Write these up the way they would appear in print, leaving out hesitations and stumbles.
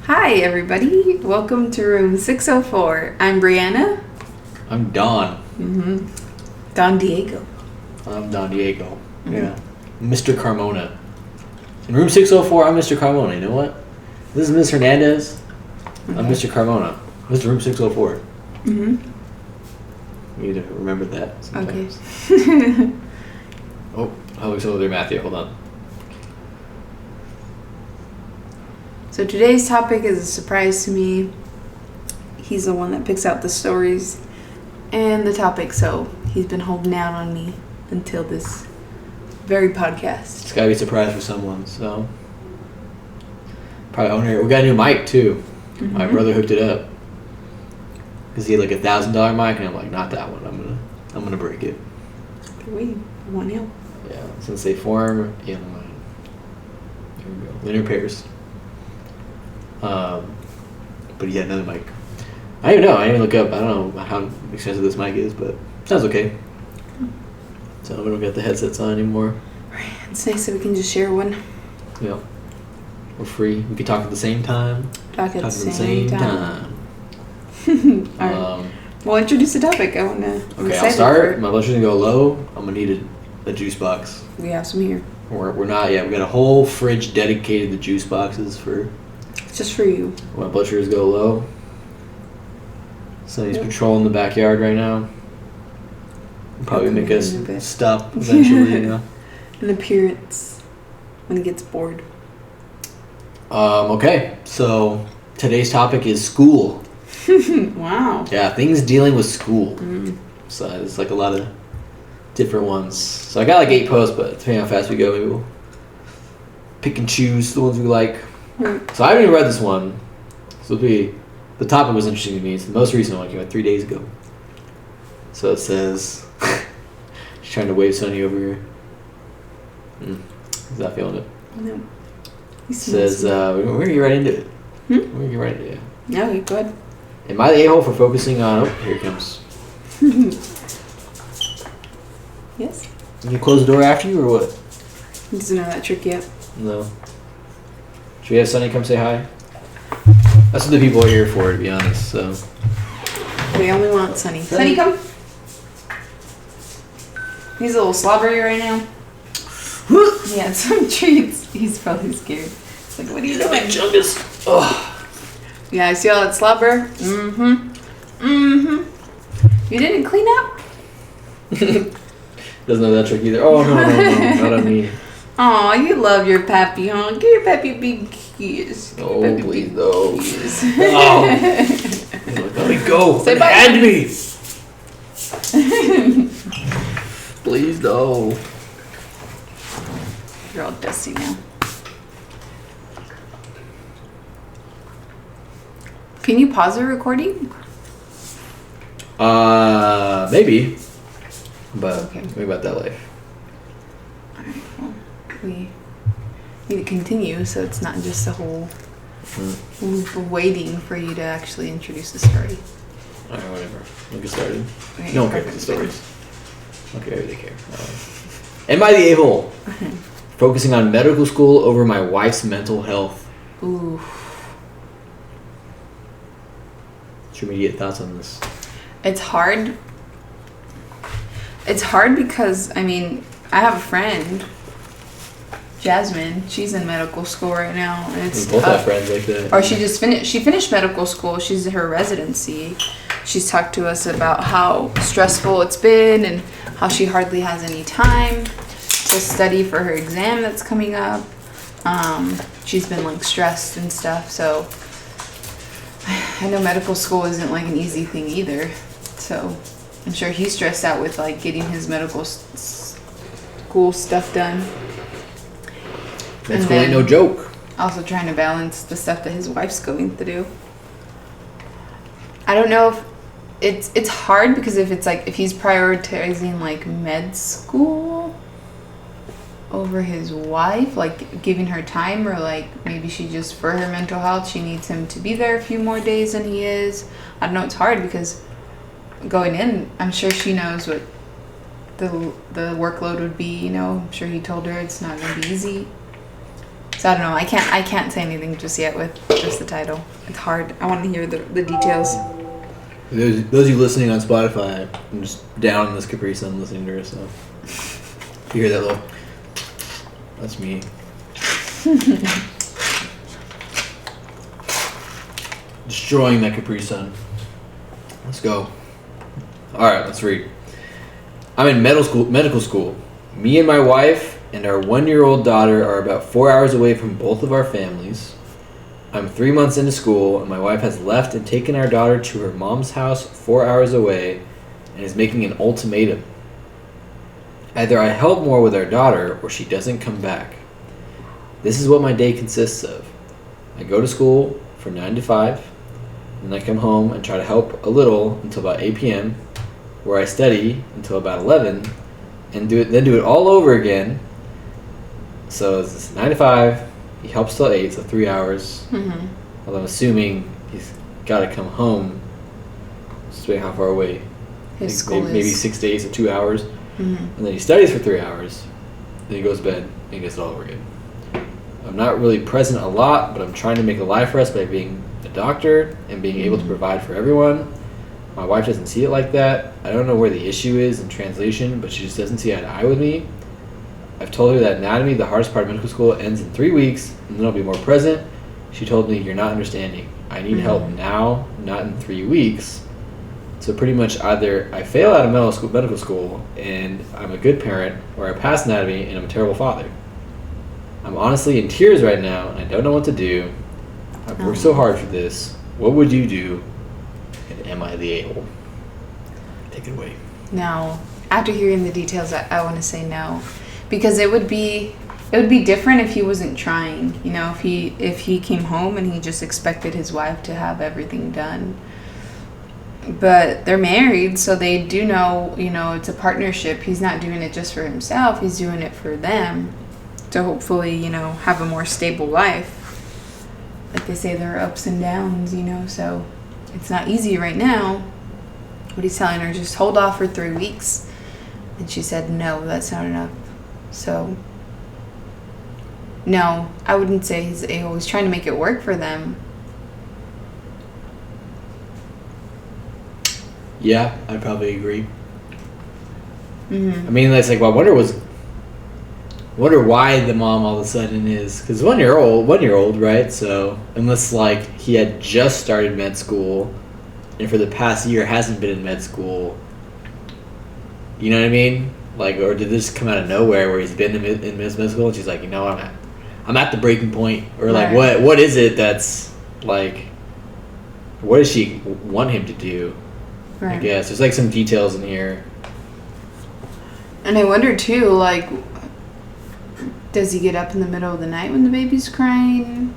Hi, everybody. Welcome to room 604. I'm Brianna. I'm Don. Don Diego. I'm Don Diego. Yeah. Mr. Carmona. In room 604, I'm Mr. Carmona. You know what? This is Ms. Hernandez. I'm Mr. Carmona. This is room 604. You need to remember that sometimes. Okay. Oh, how looks over there, Matthew. Hold on. So today's topic is a surprise to me. He's the one that picks out the stories and the topic, so he's been holding out on me until this very podcast. It's gotta be a surprise for someone, so. Probably owner. We got a new mic, too. My brother hooked it up. Because he had like $1,000 mic, and I'm like, not that one. I'm gonna break it. Wait, 1L. Yeah, since they form in, here we go, linear pairs. But he had another mic. I don't even know. I didn't look up. I don't know how expensive this mic is, but sounds okay. So we don't get the headsets on anymore. Right. It's nice that we can just share one. Yeah. We're free. We can talk at the same time. Talk at the same time. All right. Well, introduce the topic. I'm Okay, I'll start. My blood sugar's gonna go low. I'm gonna need a juice box. We have some here. We're not yet. We got a whole fridge dedicated to juice boxes for. Just for you. My blood sugars go low. So he's patrolling the backyard right now. Probably make us stop eventually, you know. An appearance when he gets bored. Okay, so today's topic is school. Wow. Yeah, things dealing with school. So there's like a lot of different ones. So I got like 8 posts, but depending on how fast we go, maybe we'll pick and choose the ones we like. So I haven't even read this one. So the topic was interesting to me. It's the most recent one. It came out 3 days ago. So it says, she's trying to wave Sonny over here. He's not feeling it. No. It says, we're going to get right into it. We're going to get right into it. Yeah, okay, go ahead. Am I the a-hole for focusing on... Oh, here it comes. Yes? Did you close the door after you or what? He doesn't know that trick yet. No. Should we have Sonny come say hi? That's what the people are here for, to be honest, so... We only want Sonny. Sonny, come! He's a little slobbery right now. He had some treats. He's probably scared. It's like, what are you doing? Chungus. Oh. Yeah, I see all that slobber. You didn't clean up? Doesn't know that trick either. Oh, no, not on me. Aw, you love your pappy, huh? Give your pappy a big kiss. Oh, please, no. Oh. Let me go. Say bye. Hand me. Please, no. You're all dusty now. Can you pause the recording? Maybe. But Okay. maybe about that life. Alright, well, we need to continue so it's not just a whole loop of waiting for you to actually introduce the story. Alright, whatever. We'll get started. Okay, No one cares perfect. the stories. Okay, they care. Am I the a-hole? Focusing on medical school over my wife's mental health. Ooh. What's your immediate thoughts on this? It's hard. It's hard because, I mean, I have a friend, Jasmine. She's in medical school right now, and it's We both tough. have friends like that. Or she just finished. She finished medical school. She's in her residency. She's talked to us about how stressful it's been and how she hardly has any time to study for her exam that's coming up. She's been like stressed and stuff. So I know medical school isn't like an easy thing either. So I'm sure he's stressed out with like getting his medical school stuff done. Med school ain't no joke. Also trying to balance the stuff that his wife's going through. I don't know if it's hard because if he's prioritizing like med school over his wife, like giving her time, or like maybe she just, for her mental health, she needs him to be there a few more days than he is. I don't know, it's hard because going in, I'm sure she knows what the workload would be, you know. I'm sure he told her it's not going to be easy. So I don't know. I can't say anything just yet with just the title. It's hard. I want to hear the details. Those of you listening on Spotify, I'm just down in this Capri Sun listening to her, so if you hear that little, that's me. Destroying that Capri Sun. Let's go. Alright, let's read. I'm in medical school. Me and my wife and our 1-year-old daughter are about 4 hours away from both of our families. I'm 3 months into school, and my wife has left and taken our daughter to her mom's house 4 hours away and is making an ultimatum. Either I help more with our daughter, or she doesn't come back. This is what my day consists of. I go to school from 9 to 5, and I come home and try to help a little until about 8 p.m., where I study until about 11, and do it all over again. So it's 9 to 5, he helps till 8, so 3 hours. Mm-hmm. Well, I'm assuming he's got to come home. Just how far away? His school maybe 6 days, so 2 hours. Mm-hmm. And then he studies for 3 hours. Then he goes to bed and he gets it all over again. I'm not really present a lot, but I'm trying to make a life for us by being a doctor and being able to provide for everyone. My wife doesn't see it like that. I don't know where the issue is in translation, but she just doesn't see eye to eye with me. I've told her that anatomy, the hardest part of medical school, ends in 3 weeks, and then I'll be more present. She told me, you're not understanding. I need help now, not in 3 weeks. So pretty much either I fail out of medical school and I'm a good parent, or I pass anatomy and I'm a terrible father. I'm honestly in tears right now, and I don't know what to do. I've worked so hard for this. What would you do? And am I the a-hole? Take it away. No. After hearing the details, I want to say no, because it would be different if he wasn't trying. You know, if he came home and he just expected his wife to have everything done. But they're married, so they do know, you know, it's a partnership. He's not doing it just for himself. He's doing it for them to hopefully, you know, have a more stable life. Like they say, there are ups and downs, you know, so it's not easy right now. But he's telling her, just hold off for 3 weeks. And she said, no, that's not enough. So, no, I wouldn't say he's a-hole. He's trying to make it work for them. Yeah, I'd probably agree. Mm-hmm. I mean, that's like, well, I wonder why the mom all of a sudden is, because 1 year old, right? So unless like he had just started med school, and for the past year hasn't been in med school, you know what I mean? Like, or did this come out of nowhere where he's been in med school and she's like, you know, I'm at the breaking point, or like what is it that's like, what does she want him to do? Right. I guess there's like some details in here. And I wonder too, like, does he get up in the middle of the night when the baby's crying?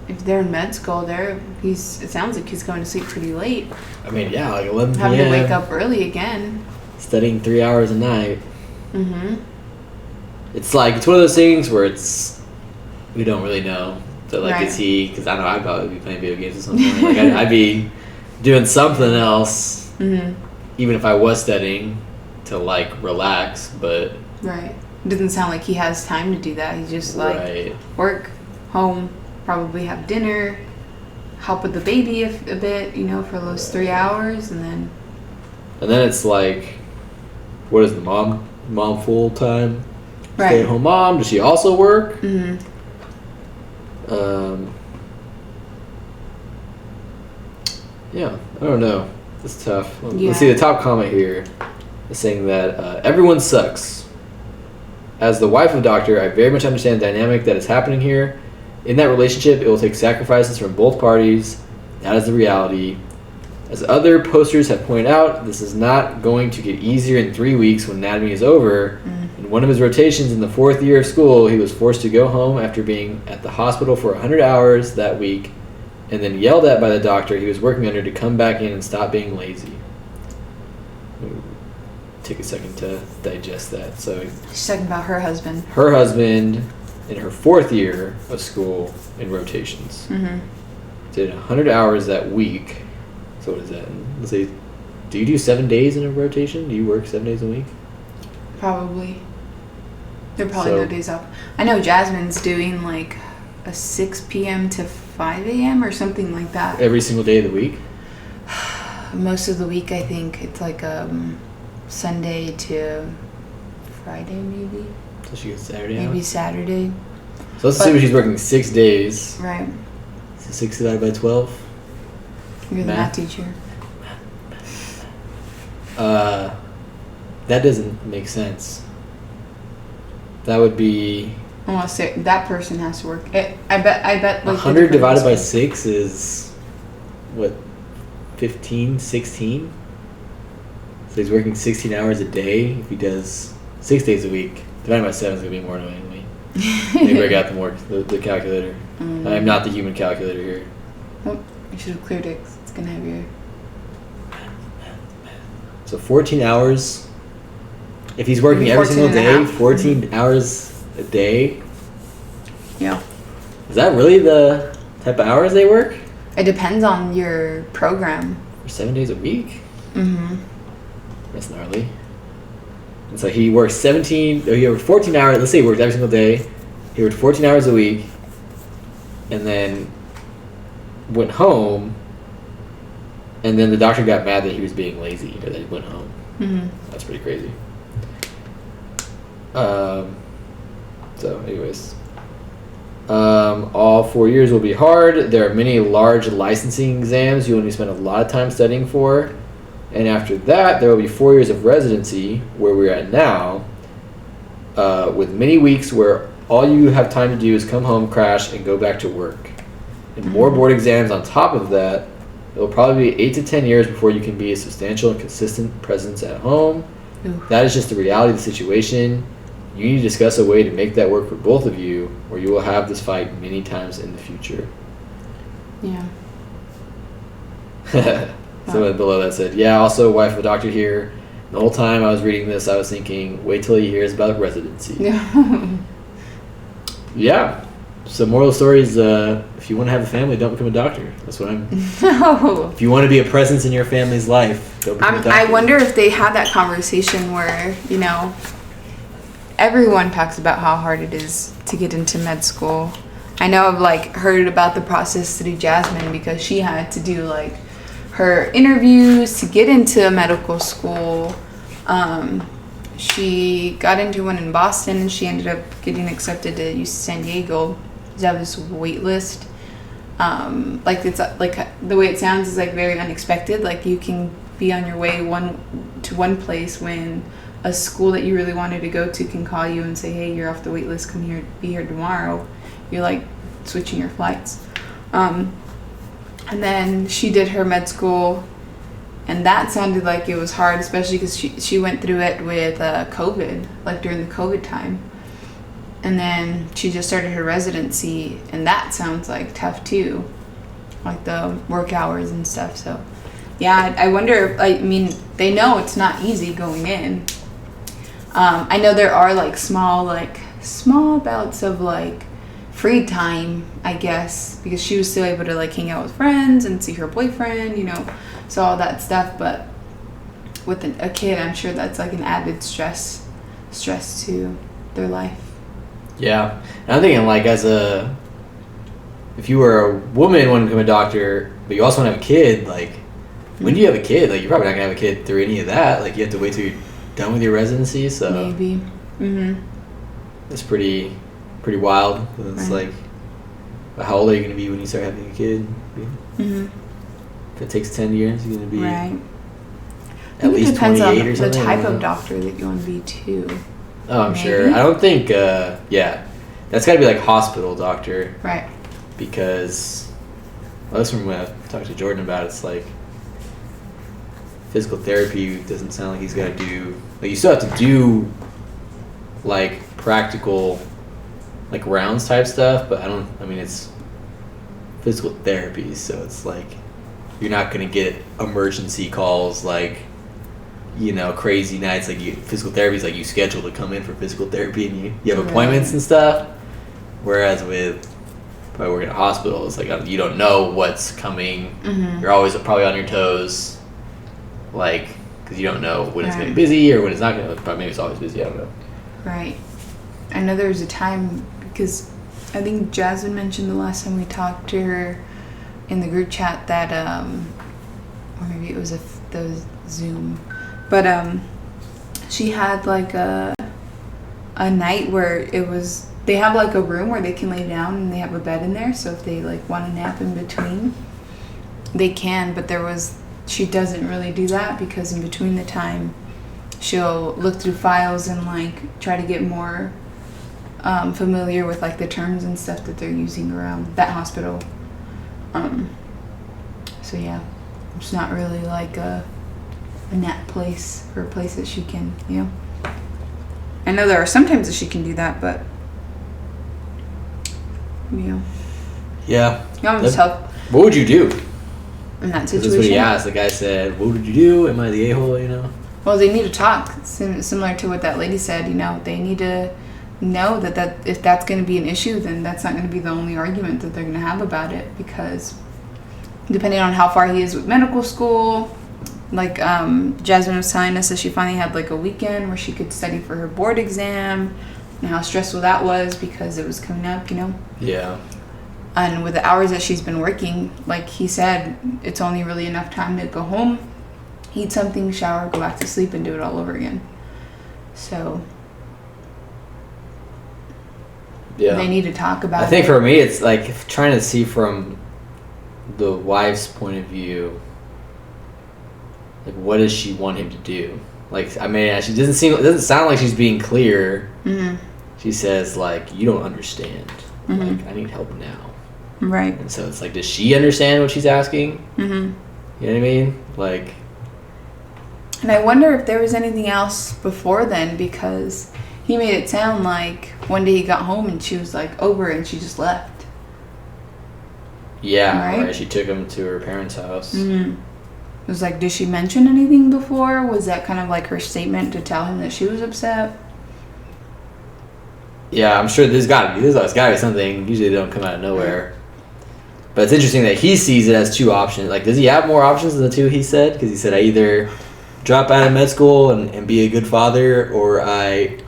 If they're in med school, it sounds like he's going to sleep pretty late. I mean, yeah, like 11 p.m. Having to wake up early again. Studying 3 hours a night. Mm-hmm. It's like, it's one of those things where we don't really know. So like, Right. is he? Because I know I'd probably be playing video games or something. Like I'd be doing something else, even if I was studying, to like relax. But Right. It doesn't sound like he has time to do that. He's just like work, home, probably have dinner, help with the baby a bit, you know, for those 3 hours, and then it's like, what is the mom full time? Right. Stay at home mom. Does she also work? Mm-hmm. Yeah, I don't know. It's tough. Yeah. Let's see, the top comment here is saying that everyone sucks. As the wife of a doctor, I very much understand the dynamic that is happening here. In that relationship, it will take sacrifices from both parties. That is the reality. As other posters have pointed out, this is not going to get easier in 3 weeks when anatomy is over. In one of his rotations in the 4th year of school, he was forced to go home after being at the hospital for 100 hours that week, and then yelled at by the doctor he was working under to come back in and stop being lazy. Take a second to digest that. So She's talking about her husband. Her husband, in her 4th year of school in rotations, did 100 hours that week. So what is that? Let's say, do you do 7 days in a rotation? Do you work 7 days a week? Probably. There are probably So- no days off. I know Jasmine's doing like a 6 p.m. to 5 a.m. or something like that. Every single day of the week? Most of the week, I think it's like Sunday to Friday, maybe. So she gets Saturday Maybe hours? Saturday. So let's assume she's working 6 days. Right. So 6 divided by 12? You're the Math. math teacher. That doesn't make sense. That would be I want to say that person has to work. I bet. Like 100 divided by 6 is what, 15, 16? So he's working 16 hours a day if he does 6 days a week. Divided by 7 is going to be more annoying to me. Maybe I got the calculator. I am not the human calculator here. Oh, you should have cleared it 'cause it's gonna have your. So 14 hours. If he's working every 14 single and a day, half. 14 hours a day. Yeah. Is that really the type of hours they work? It depends on your program. For 7 days a week? Mm-hmm. That's gnarly. And so he works 14 hours. Let's say he worked every single day. He worked 14 hours a week. And then went home. And then the doctor got mad that he was being lazy or that he went home. Mm-hmm. That's pretty crazy. So, anyways. All 4 years will be hard. There are many large licensing exams you will need to spend a lot of time studying for. And after that, there will be 4 years of residency, where we're at now, with many weeks where all you have time to do is come home, crash, and go back to work. And more board exams on top of that. It will probably be 8 to 10 years before you can be a substantial and consistent presence at home. Oof. That is just the reality of the situation. You need to discuss a way to make that work for both of you, or you will have this fight many times in the future. Yeah. Someone below that said, yeah, also wife of a doctor here. The whole time I was reading this, I was thinking, wait till he hears about residency. Yeah. Yeah. So moral of the story is, if you want to have a family, don't become a doctor. That's what I'm... No. If you want to be a presence in your family's life, don't become a doctor. I wonder if they had that conversation where, everyone talks about how hard it is to get into med school. I know I've heard about the process through Jasmine because she had to do her interviews to get into medical school. She got into one in Boston and she ended up getting accepted to UC San Diego. They have this wait list. It's the way it sounds is very unexpected. You can be on your way to one place when a school that you really wanted to go to can call you and say, hey, you're off the wait list, come here, be here tomorrow. You're switching your flights. And then she did her med school, and that sounded like it was hard, especially because she went through it with COVID, during the COVID time. And then she just started her residency, and that sounds tough too, the work hours and stuff. So yeah, I wonder, they know it's not easy going in. I know there are small bouts of free time, I guess, because she was still able to hang out with friends and see her boyfriend, so all that stuff. But with a kid, I'm sure that's an added stress to their life. Yeah. And I'm thinking, if you were a woman wanting to become a doctor, but you also want to have a kid, when do you have a kid? You're probably not going to have a kid through any of that. You have to wait till you're done with your residency, so... Maybe. Mm-hmm. It's pretty wild. It's Right. How old are you going to be when you start having a kid? Mm-hmm. If it takes 10 years, you're going to be Right. at least 28 or something. Depends on the type of doctor that you want to be too. Oh, I'm sure. Maybe. I don't think, that's got to be hospital doctor, Right. because, that's from when I talked to Jordan about it, it's physical therapy doesn't sound like he's got to do, you still have to do, practical, rounds type stuff, but it's physical therapy, so it's you're not going to get emergency calls crazy nights. Physical therapy is you schedule to come in for physical therapy and you have appointments and stuff. Whereas with probably working at a hospital, it's you don't know what's coming. Mm-hmm. You're always probably on your toes, because you don't know when it's going to be Right. busy or when it's not going to. Probably maybe it's always busy. I don't know. Right. I know there was a time, because I think Jasmine mentioned the last time we talked to her in the group chat that, or maybe it was the Zoom, but she had like a night where it was, they have like a room where they can lay down and they have a bed in there, so if they like want to nap in between, they can, but she doesn't really do that because in between the time she'll look through files and like try to get more familiar with like the terms and stuff that they're using around that hospital. So yeah, it's not really like a nap place or a place that she can, I know there are some times that she can do that, but Yeah. It's tough What would you do? in that That's situation. what he asked. The guy said, "What would you do? Am I the a-hole?" Well, they need to talk. Similar to what that lady said, they need to know that if that's going to be an issue, then that's not going to be the only argument that they're going to have about it, because depending on how far he is with medical school, like Jasmine was telling us that she finally had like a weekend where she could study for her board exam and how stressful that was because it was coming up, Yeah. And with the hours that she's been working, like he said, it's only really enough time to go home, eat something, shower, go back to sleep, and do it all over again. So Yeah. they need to talk about it. I think for me, it's like trying to see from the wife's point of view, like what does she want him to do? Like, I mean, it doesn't sound like she's being clear. Mm-hmm. She says like, you don't understand. Mm-hmm. Like, I need help now. Right. And so it's like, does she understand what she's asking? Mm-hmm. You know what I mean? Like, and I wonder if there was anything else before then, because he made it sound like one day he got home and she was like over and she just left. yeah, Right? right. She took him to her parents' house. Mm-hmm. It was like, did she mention anything before? Was that kind of like her statement to tell him that she was upset? Yeah, I'm sure there's gotta be something. Usually they don't come out of nowhere. But it's interesting that he sees it as two options. Like, does he have more options than the two he said? Because he said, I either drop out of med school and be a good father, or I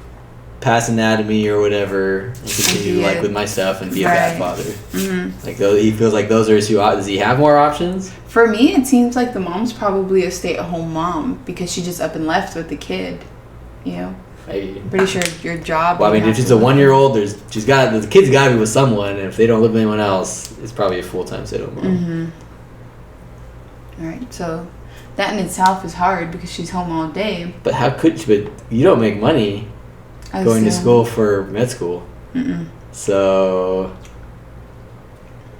pass anatomy or whatever and continue like with my stuff and be a bad father. Mm-hmm. Like, he feels like those are his two options. Does he have more options? For me, it seems like the mom's probably a stay-at-home mom because she just up and left with the kid. Maybe. I'm pretty sure your job. Well, I mean, if she's a 1-year-old, the kid's got to be with someone, and if they don't live with anyone else, it's probably a full-time stay-at-home mom. Mm-hmm. All right, so that in itself is hard because she's home all day. But how could she? But you don't make money going to school for med school. Mm-mm. So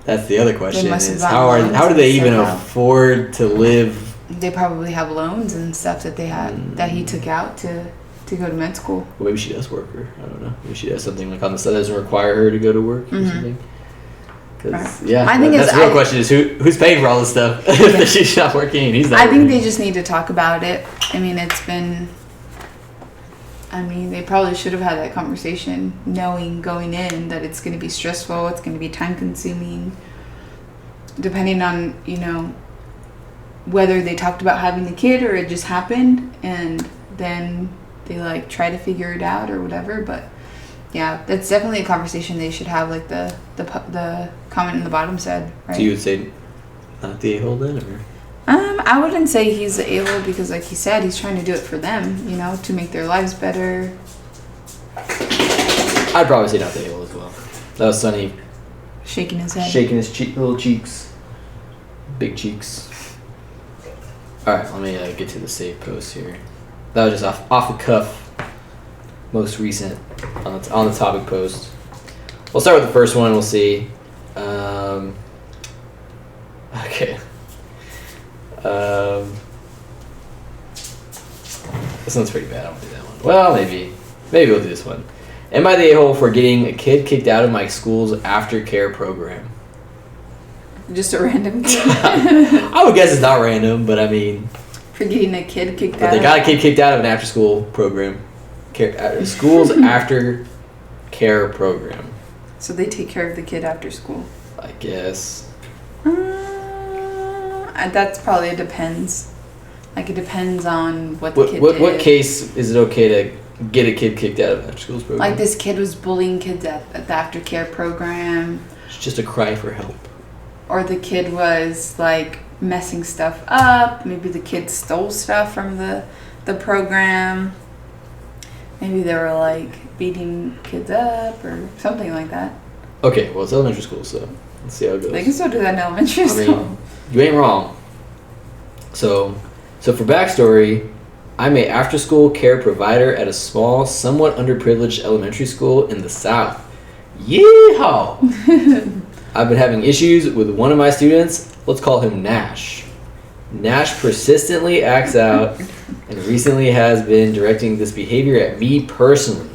that's the other question: must have is gotten how do they loans even and stuff. afford to live? They probably have loans and stuff that they had that he took out to go to med school. Well, maybe she does work, or I don't know. Maybe she does something like on the side that doesn't require her to go to work or something. Because I think that's the real question: is who's paying for all this stuff if she's not working and he's not. I think working? they just need to talk about it. I mean, they probably should have had that conversation, knowing going in that it's going to be stressful, it's going to be time consuming, depending on, whether they talked about having the kid or it just happened and then they like try to figure it out or whatever. But yeah, that's definitely a conversation they should have, like the comment in the bottom said, right? So you would say not the a-hole then, or? I wouldn't say he's the a-hole because, like he said, he's trying to do it for them, to make their lives better. I'd probably say not the a-hole as well. That was Sonny Shaking his head. shaking his little cheeks, big cheeks. All right, let me get to the save post here. That was just off the cuff, most recent on the topic post. We'll start with the first one. We'll see. Okay. This one's pretty bad. I won't do that one. Well, maybe we'll do this one. Am I the a-hole for getting a kid kicked out of my school's aftercare program? Just a random kid. I would guess it's not random, but I mean, For getting a kid kicked but out. they got a kid kicked out of an after-school program. School's after care program. So they take care of the kid after school. I guess. That's probably, it depends. Like, it depends on what the kid did. What case is it okay to get a kid kicked out of after school program. Like this kid was bullying kids at the aftercare program. It's just a cry for help. Or the kid was like messing stuff up. Maybe the kid stole stuff from the program. Maybe they were like beating kids up or something like that. Okay, well, it's elementary school, so let's see how it goes. They can still do that in elementary school. mean, you ain't wrong. So for backstory, I'm a after-school care provider at a small, somewhat underprivileged elementary school in the South. Yeehaw! I've been having issues with one of my students. Let's call him Nash. Nash persistently acts out and recently has been directing this behavior at me personally.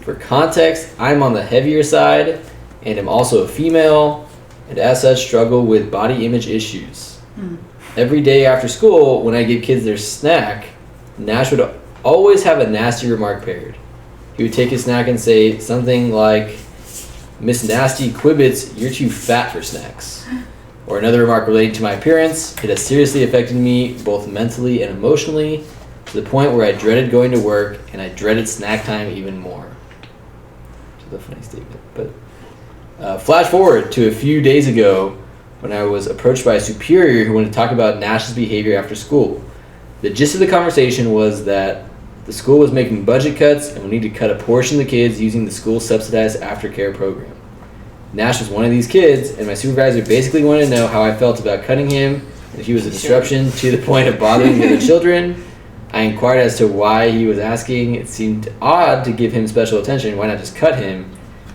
For context, I'm on the heavier side and am also a female, and as such struggle with body image issues. Every day after school, when I give kids their snack, Nash would always have a nasty remark paired. He would take his snack and say something like, "Miss Nasty Quibbits, you're too fat for snacks." Or another remark relating to my appearance. It has seriously affected me both mentally and emotionally to the point where I dreaded going to work and I dreaded snack time even more. Which is a funny statement. But flash forward to a few days ago when I was approached by a superior who wanted to talk about Nash's behavior after school. The gist of the conversation was that the school was making budget cuts and would need to cut a portion of the kids using the school's subsidized aftercare program. Nash was one of these kids, and my supervisor basically wanted to know how I felt about cutting him and if he was a disruption to the point of bothering the other children. I inquired as to why he was asking. It seemed odd to give him special attention. Why not just cut him?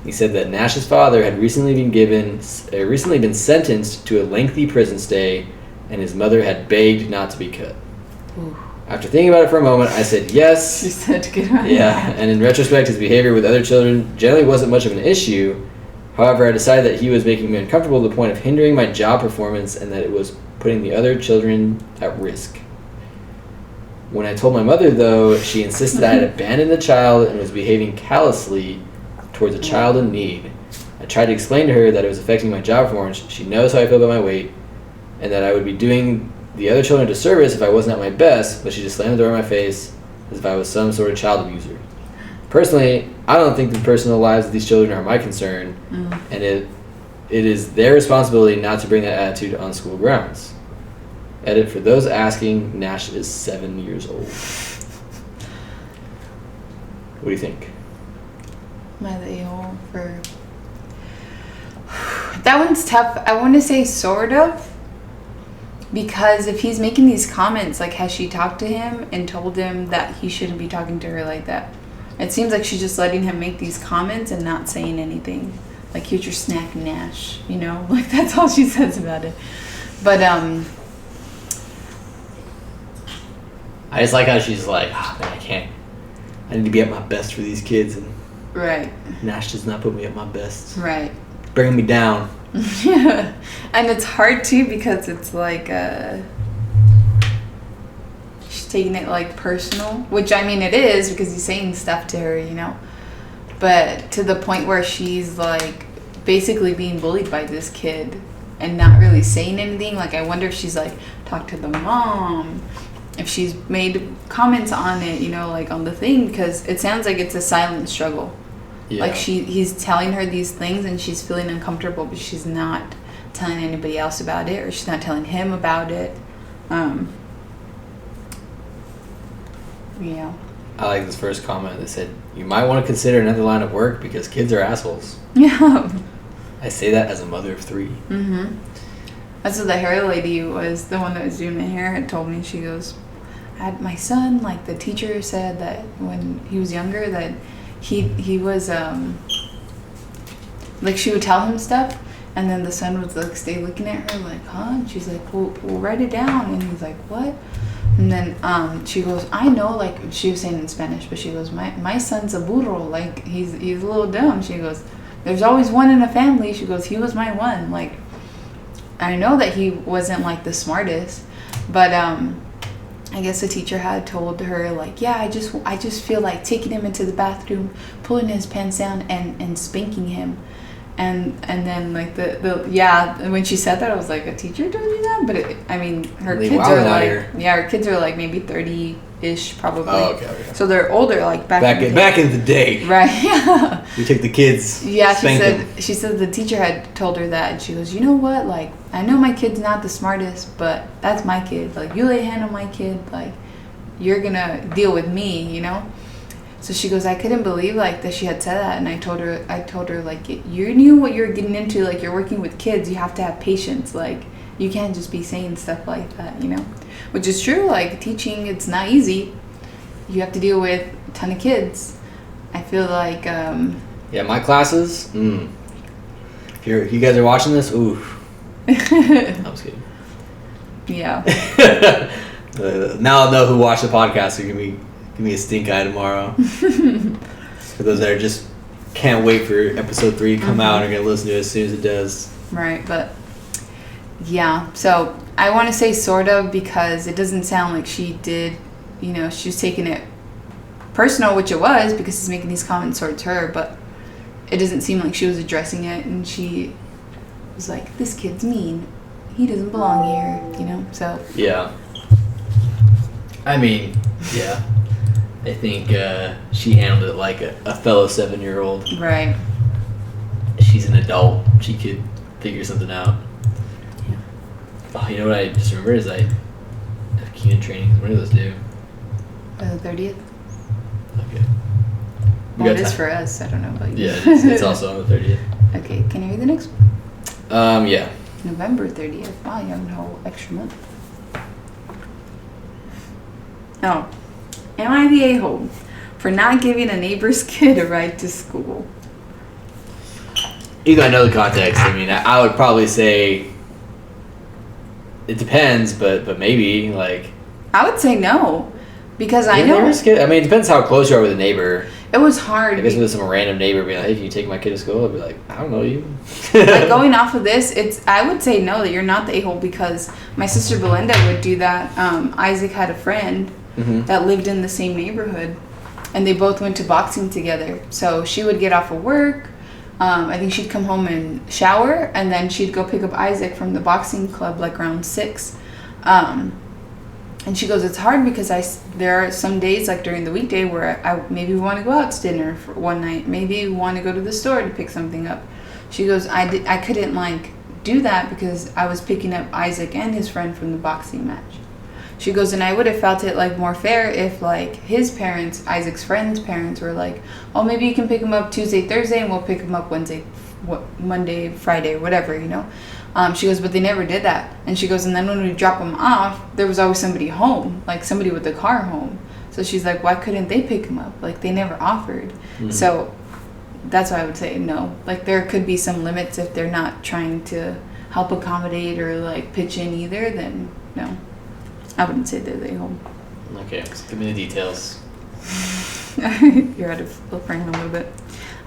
He said that Nash's father had recently been sentenced to a lengthy prison stay, and his mother had begged not to be cut. Ooh. After thinking about it for a moment, I said yes. She said to get out. Yeah, and in retrospect, his behavior with other children generally wasn't much of an issue. However, I decided that he was making me uncomfortable to the point of hindering my job performance and that it was putting the other children at risk. When I told my mother, though, she insisted I had abandoned the child and was behaving callously towards a child in need. I tried to explain to her that it was affecting my job performance. She knows how I feel about my weight and that I would be doing the other children a disservice if I wasn't at my best, but she just slammed the door in my face as if I was some sort of child abuser. Personally, I don't think the personal lives of these children are my concern, and it is their responsibility not to bring that attitude on school grounds. Edit, for those asking, Nash is 7 years old. What do you think? Am I the a-hole for... That one's tough. I want to say sort of. Because if he's making these comments, like, has she talked to him and told him that he shouldn't be talking to her like that? It seems like she's just letting him make these comments and not saying anything. Like, here's your snack, Nash. You know? Like, that's all she says about it. But, I just like how she's like, man, I need to be at my best for these kids. And right. Nash does not put me at my best. Right. Bringing me down. Yeah. And it's hard, too, because it's like, she's taking it, like, personal. Which, I mean, it is, because he's saying stuff to her, you know. But to the point where she's, like, basically being bullied by this kid and not really saying anything. Like, I wonder if she's, like, talked to the mom, if she's made comments on it, you know, like, on the thing. Because it sounds like it's a silent struggle. Yeah. Like, he's telling her these things and she's feeling uncomfortable, but she's not telling anybody else about it, or she's not telling him about it. Yeah. I like this first comment. They said, you might want to consider another line of work because kids are assholes. Yeah. I say that as a mother of 3. Mm-hmm. That's what the hair lady was, the one that was doing my hair, had told me. She goes, I had my son, like, the teacher said that when he was younger that he was, like, she would tell him stuff, and then the son would, like, stay looking at her like, huh? And she's like, well, write it down. And he's like, what? And then she goes, I know, like, she was saying in Spanish, but she goes, my son's a burro, like, he's a little dumb. She goes, there's always one in a family. She goes, he was my one. Like, I know that he wasn't, like, the smartest, but I guess the teacher had told her, like, yeah, I just feel like taking him into the bathroom, pulling his pants down, and spanking him. And then, like, the when she said that, I was like, a teacher told you that? But I mean, her kids are like, her kids are like maybe 30 ish probably. Oh, okay. So they're older, like back in the day. Right. Yeah. We take the kids. Yeah. Them. She said the teacher had told her that, and she goes, you know what? Like, I know my kid's not the smartest, but that's my kid. Like, you lay a hand on my kid, like, you're gonna deal with me, you know. So she goes, I couldn't believe like that she had said that, and I told her like, you knew what you're getting into. Like, you're working with kids, you have to have patience. Like, you can't just be saying stuff like that, you know. Which is true. Like, teaching, it's not easy. You have to deal with a ton of kids. I feel like yeah, my classes. If you guys are watching this, ooh. I'm just kidding. Yeah. Now I'll know who watched the podcast. So give me a stink eye tomorrow. For those that are just can't wait for episode 3 to come out and are gonna listen to it as soon as it does. Right, but yeah. So I want to say sort of, because it doesn't sound like she did. You know, she was taking it personal, which it was, because he's making these comments towards her. But it doesn't seem like she was addressing it, and she was like, "This kid's mean. He doesn't belong here." You know. So yeah. I mean, yeah. I think she handled it like a fellow 7-year-old. Right. She's an adult. She could figure something out. Yeah. Oh, you know what I just remembered is I have Keenan trainings. When do those do? The 30th. Okay. Well, it is for us. I don't know about you. Yeah, it is. It's also on the 30th. Okay, can you read the next one? Yeah. November 30th. Wow, you have a whole extra month. Oh. Am I the a-hole for not giving a neighbor's kid a ride to school? Either I know the context. I mean, I would probably say it depends, but maybe, like... I would say no. Because I know... Neighbor's kid? I mean, it depends how close you are with a neighbor. It was hard. I guess with some random neighbor being like, hey, can you take my kid to school? I'd be like, I don't know you. Like, going off of this, I would say no, that you're not the a-hole, because my sister Belinda would do that. Isaac had a friend that lived in the same neighborhood, and they both went to boxing together. So she would get off of work. I think she'd come home and shower, and then she'd go pick up Isaac from the boxing club like around 6. And she goes, it's hard because there are some days, like during the weekday, where I maybe want to go out to dinner for one night. Maybe want to go to the store to pick something up. She goes, I couldn't like do that because I was picking up Isaac and his friend from the boxing match. She goes, and I would have felt it like more fair if like his parents, Isaac's friend's parents, were like, oh, maybe you can pick him up Tuesday, Thursday, and we'll pick him up Monday, Friday, whatever, you know. She goes, but they never did that. And she goes, and then when we drop him off, there was always somebody home, like somebody with the car home. So she's like, why couldn't they pick him up? Like, they never offered. So that's why I would say no. Like, there could be some limits if they're not trying to help accommodate or like pitch in either, then no. I wouldn't say they're the home. Okay, so give me the details. You're out of frame a little bit.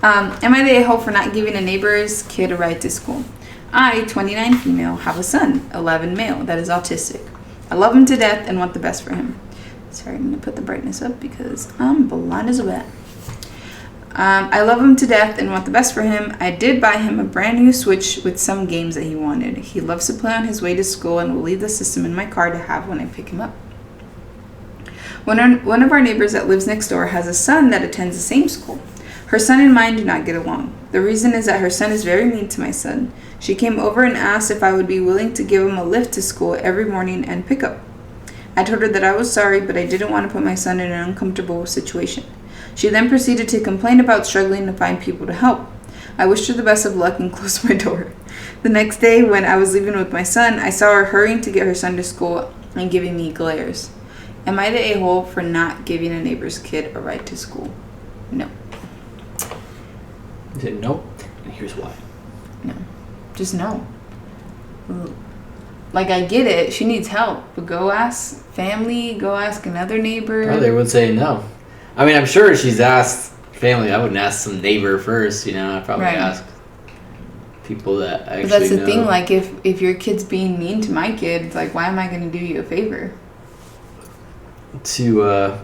Am I the a-hole for not giving a neighbor's kid a ride to school? I, 29 female, have a son, 11 male, that is autistic. I love him to death and want the best for him. Sorry, I'm going to put the brightness up because I'm blind as a bat. I love him to death and want the best for him. I did buy him a brand new Switch with some games that he wanted. He loves to play on his way to school and will leave the system in my car to have when I pick him up. One of our neighbors that lives next door has a son that attends the same school. Her son and mine do not get along. The reason is that her son is very mean to my son. She came over and asked if I would be willing to give him a lift to school every morning and pick up. I told her that I was sorry, but I didn't want to put my son in an uncomfortable situation. She then proceeded to complain about struggling to find people to help. I wished her the best of luck and closed my door. The next day, when I was leaving with my son, I saw her hurrying to get her son to school and giving me glares. Am I the a-hole for not giving a neighbor's kid a ride to school? No. You said no, and here's why. No. Just no. Like, I get it. She needs help. But go ask family. Go ask another neighbor. Probably would say no. I mean, I'm sure she's asked family. I wouldn't ask some neighbor first, you know. I'd probably ask people that actually know. But that's the thing. Like, if your kid's being mean to my kid, it's like, why am I going to do you a favor? To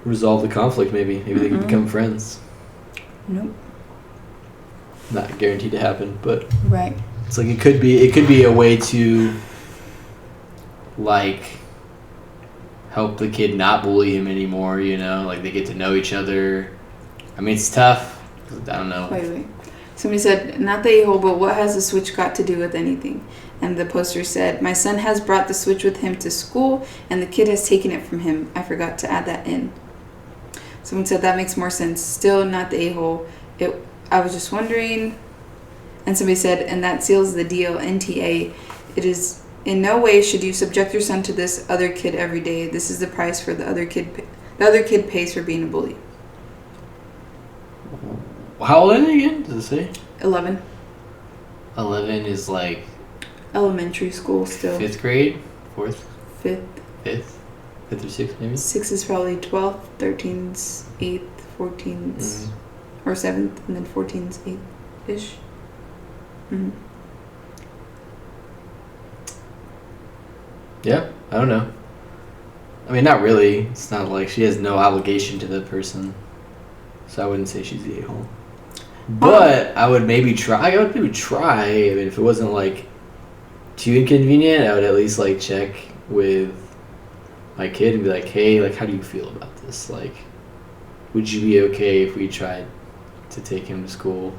resolve the conflict, maybe. Maybe they can become friends. Nope. Not guaranteed to happen, but right. It's like it could be a way to, like, help the kid not bully him anymore, you know? Like, they get to know each other. I mean, it's tough. I don't know. Wait. Somebody said, not the a-hole, but what has the Switch got to do with anything? And the poster said, my son has brought the Switch with him to school, and the kid has taken it from him. I forgot to add that in. Someone said, that makes more sense. Still not the a-hole. I was just wondering. And somebody said, and that seals the deal, NTA. It is in no way should you subject your son to this other kid every day. This is the price for the other kid. The other kid pays for being a bully. How old are they again? Does it say? 11. 11 is like Elementary school still. 5th grade? 4th? 5th. 5th? 5th or 6th maybe? 6 is probably 12th, 13's 8th, 14's or 7th, and then 14's 8th-ish. Mm-hmm. Yeah, I don't know. I mean, not really. It's not like she has no obligation to the person. So I wouldn't say she's the a-hole. But I would maybe try. I mean, if it wasn't like too inconvenient, I would at least like check with my kid and be like, hey, like, how do you feel about this? Like, would you be okay if we tried to take him to school?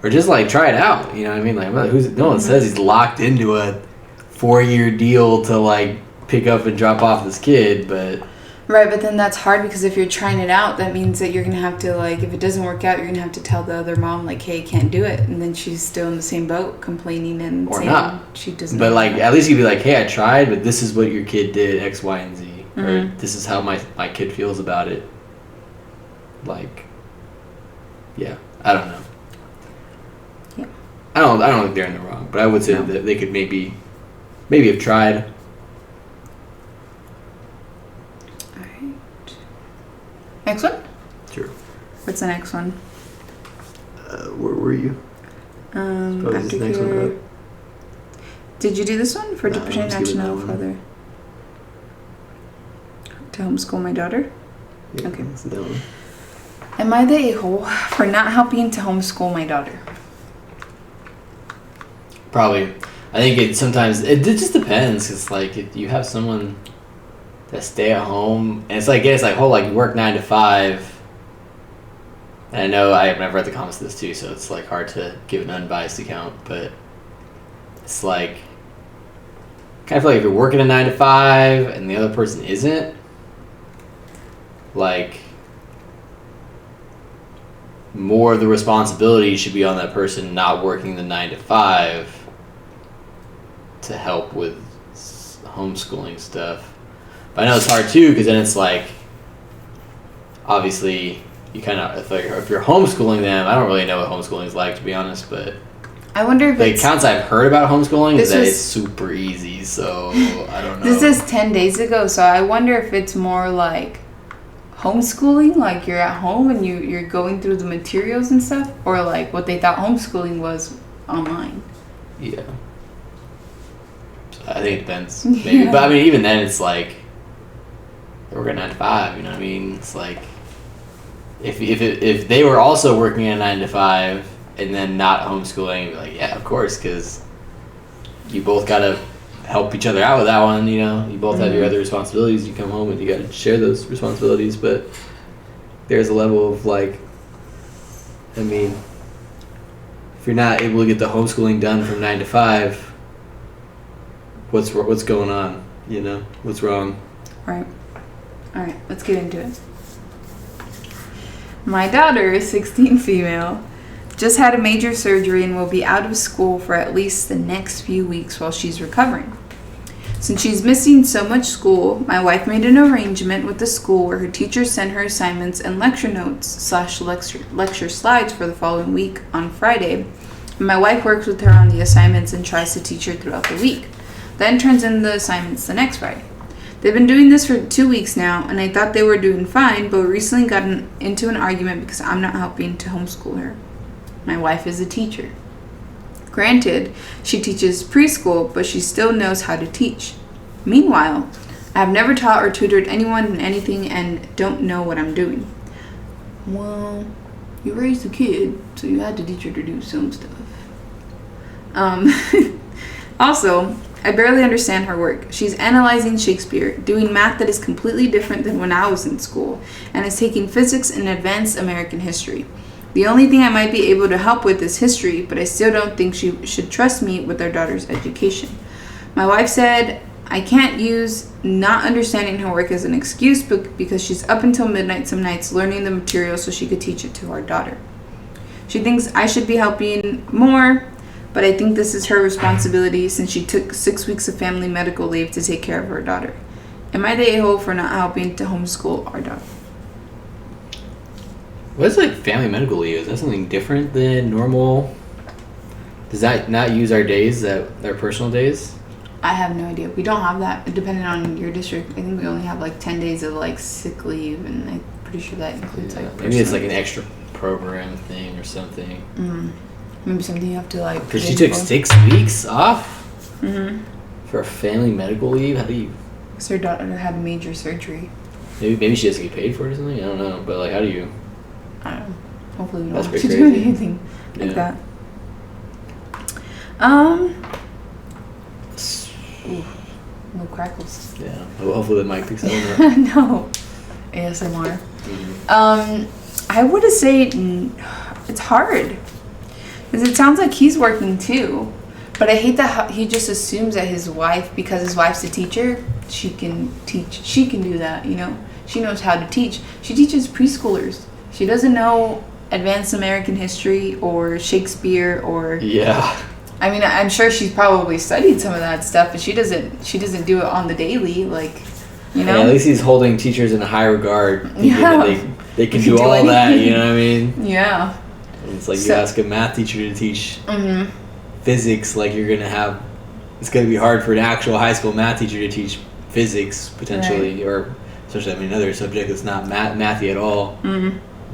Or just like try it out, you know what I mean? Like, no one says he's locked into a 4-year deal to like pick up and drop off this kid, but Right, but then that's hard because if you're trying it out, that means that you're going to have to, like, if it doesn't work out, you're going to have to tell the other mom, like, hey, I can't do it. And then she's still in the same boat complaining and or saying not. She doesn't. But, like, at least you'd be like, hey, I tried, but this is what your kid did, X, Y, and Z. Mm-hmm. Or this is how my kid feels about it. Like, yeah, I don't know. Yeah. I don't think they're in the wrong, but I would say that they could maybe have tried. Next one? Sure. What's the next one? Where were you? After this next one, right? Did you do this one? For No, 2% I'm action skipping that no one. further. To homeschool my daughter? Yeah, Okay. that's that one. Am I the a-hole for not helping to homeschool my daughter? Probably. I think it just depends. It's like if you have someone that stay at home, and it's like you work 9 to 5. And I know I've read the comments to this too, so it's like hard to give an unbiased account, but it's like kind of feel like if you're working a 9 to 5 and the other person isn't, like more of the responsibility should be on that person not working the 9 to 5 to help with homeschooling stuff. But I know it's hard too, because then it's like, obviously, you kind of, if you're homeschooling them, I don't really know what homeschooling is like, to be honest, but I wonder if the it's... accounts I've heard about homeschooling is that was- it's super easy, so I don't know. This is 10 days ago, so I wonder if it's more like homeschooling, like you're at home and you're going through the materials and stuff, or like what they thought homeschooling was online. Yeah. So I think it depends, maybe. Yeah. But I mean, even then, it's like, they work at 9 to 5, you know what I mean? It's like, if they were also working at 9 to 5 and then not homeschooling, you'd be like, yeah, of course, because you both got to help each other out with that one, you know? You both have your other responsibilities. You come home and you got to share those responsibilities, but there's a level of, like, I mean, if you're not able to get the homeschooling done from 9 to 5, what's going on, you know? What's wrong? Right. All right, let's get into it. My daughter is 16, female, just had a major surgery and will be out of school for at least the next few weeks while she's recovering. Since she's missing so much school, my wife made an arrangement with the school where her teachers send her assignments and lecture notes / lecture slides for the following week on Friday. And my wife works with her on the assignments and tries to teach her throughout the week, then turns in the assignments the next Friday. They've been doing this for 2 weeks now, and I thought they were doing fine, but we recently got into an argument because I'm not helping to homeschool her. My wife is a teacher. Granted, she teaches preschool, but she still knows how to teach. Meanwhile, I have never taught or tutored anyone in anything and don't know what I'm doing. Well, you raised a kid, so you had to teach her to do some stuff. Also, I barely understand her work. She's analyzing Shakespeare, doing math that is completely different than when I was in school, and is taking physics and advanced American history. The only thing I might be able to help with is history, but I still don't think she should trust me with our daughter's education. My wife said I can't use not understanding her work as an excuse because she's up until midnight some nights learning the material so she could teach it to our daughter. She thinks I should be helping more, but I think this is her responsibility since she took 6 weeks of family medical leave to take care of her daughter. Am I the a-hole for not helping to homeschool our daughter? What's like family medical leave? Is that something different than normal? Does that not use our days, that their personal days? I have no idea. We don't have that. Depending on your district, I think we only have like 10 days of like sick leave, and I'm pretty sure that includes like maybe it's like an extra program thing or something. Maybe something you have to like. Because she took 6 weeks off for a family medical leave. How do you? Because her daughter had major surgery. Maybe she has to get paid for it or something. I don't know, but like, how do you? I don't know. Hopefully we don't That's have to pretty do crazy. anything like that. Ooh, no crackles. Yeah. Well, hopefully the mic picks that one up. No. ASMR. I would say it's hard. Because it sounds like he's working too. But I hate that he just assumes that his wife, because his wife's a teacher, she can teach. She can do that, you know. She knows how to teach. She teaches preschoolers. She doesn't know advanced American history or Shakespeare or... Yeah. I mean, I'm sure she's probably studied some of that stuff, but she doesn't do it on the daily, like, you know? Yeah, at least he's holding teachers in high regard. That they can do all anything. that, you know what I mean? Yeah. It's like you ask a math teacher to teach physics, like you're going to have... It's going to be hard for an actual high school math teacher to teach physics, potentially, or especially, another subject that's not mathy at all.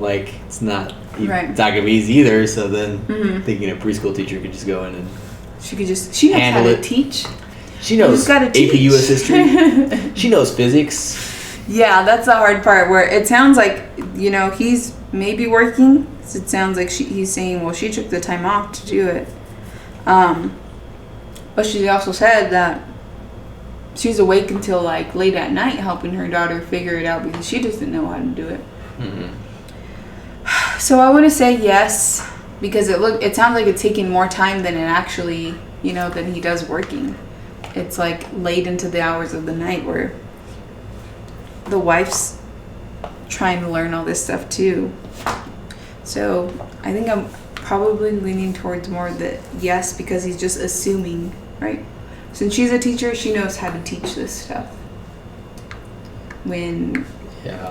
Like, it's not... It's not gonna be easy either. So then, thinking a preschool teacher could just go in and she knows how to teach. She knows AP US history. She knows physics. Yeah, that's the hard part. Where it sounds like, you know, he's maybe working. So it sounds like he's saying, well, she took the time off to do it. But she also said that she's awake until like late at night helping her daughter figure it out because she doesn't know how to do it. So I want to say yes, because it sounds like it's taking more time than it actually, you know, than he does working. It's like late into the hours of the night where the wife's trying to learn all this stuff too. So I think I'm probably leaning towards more the yes, because he's just assuming, right? Since she's a teacher, she knows how to teach this stuff. When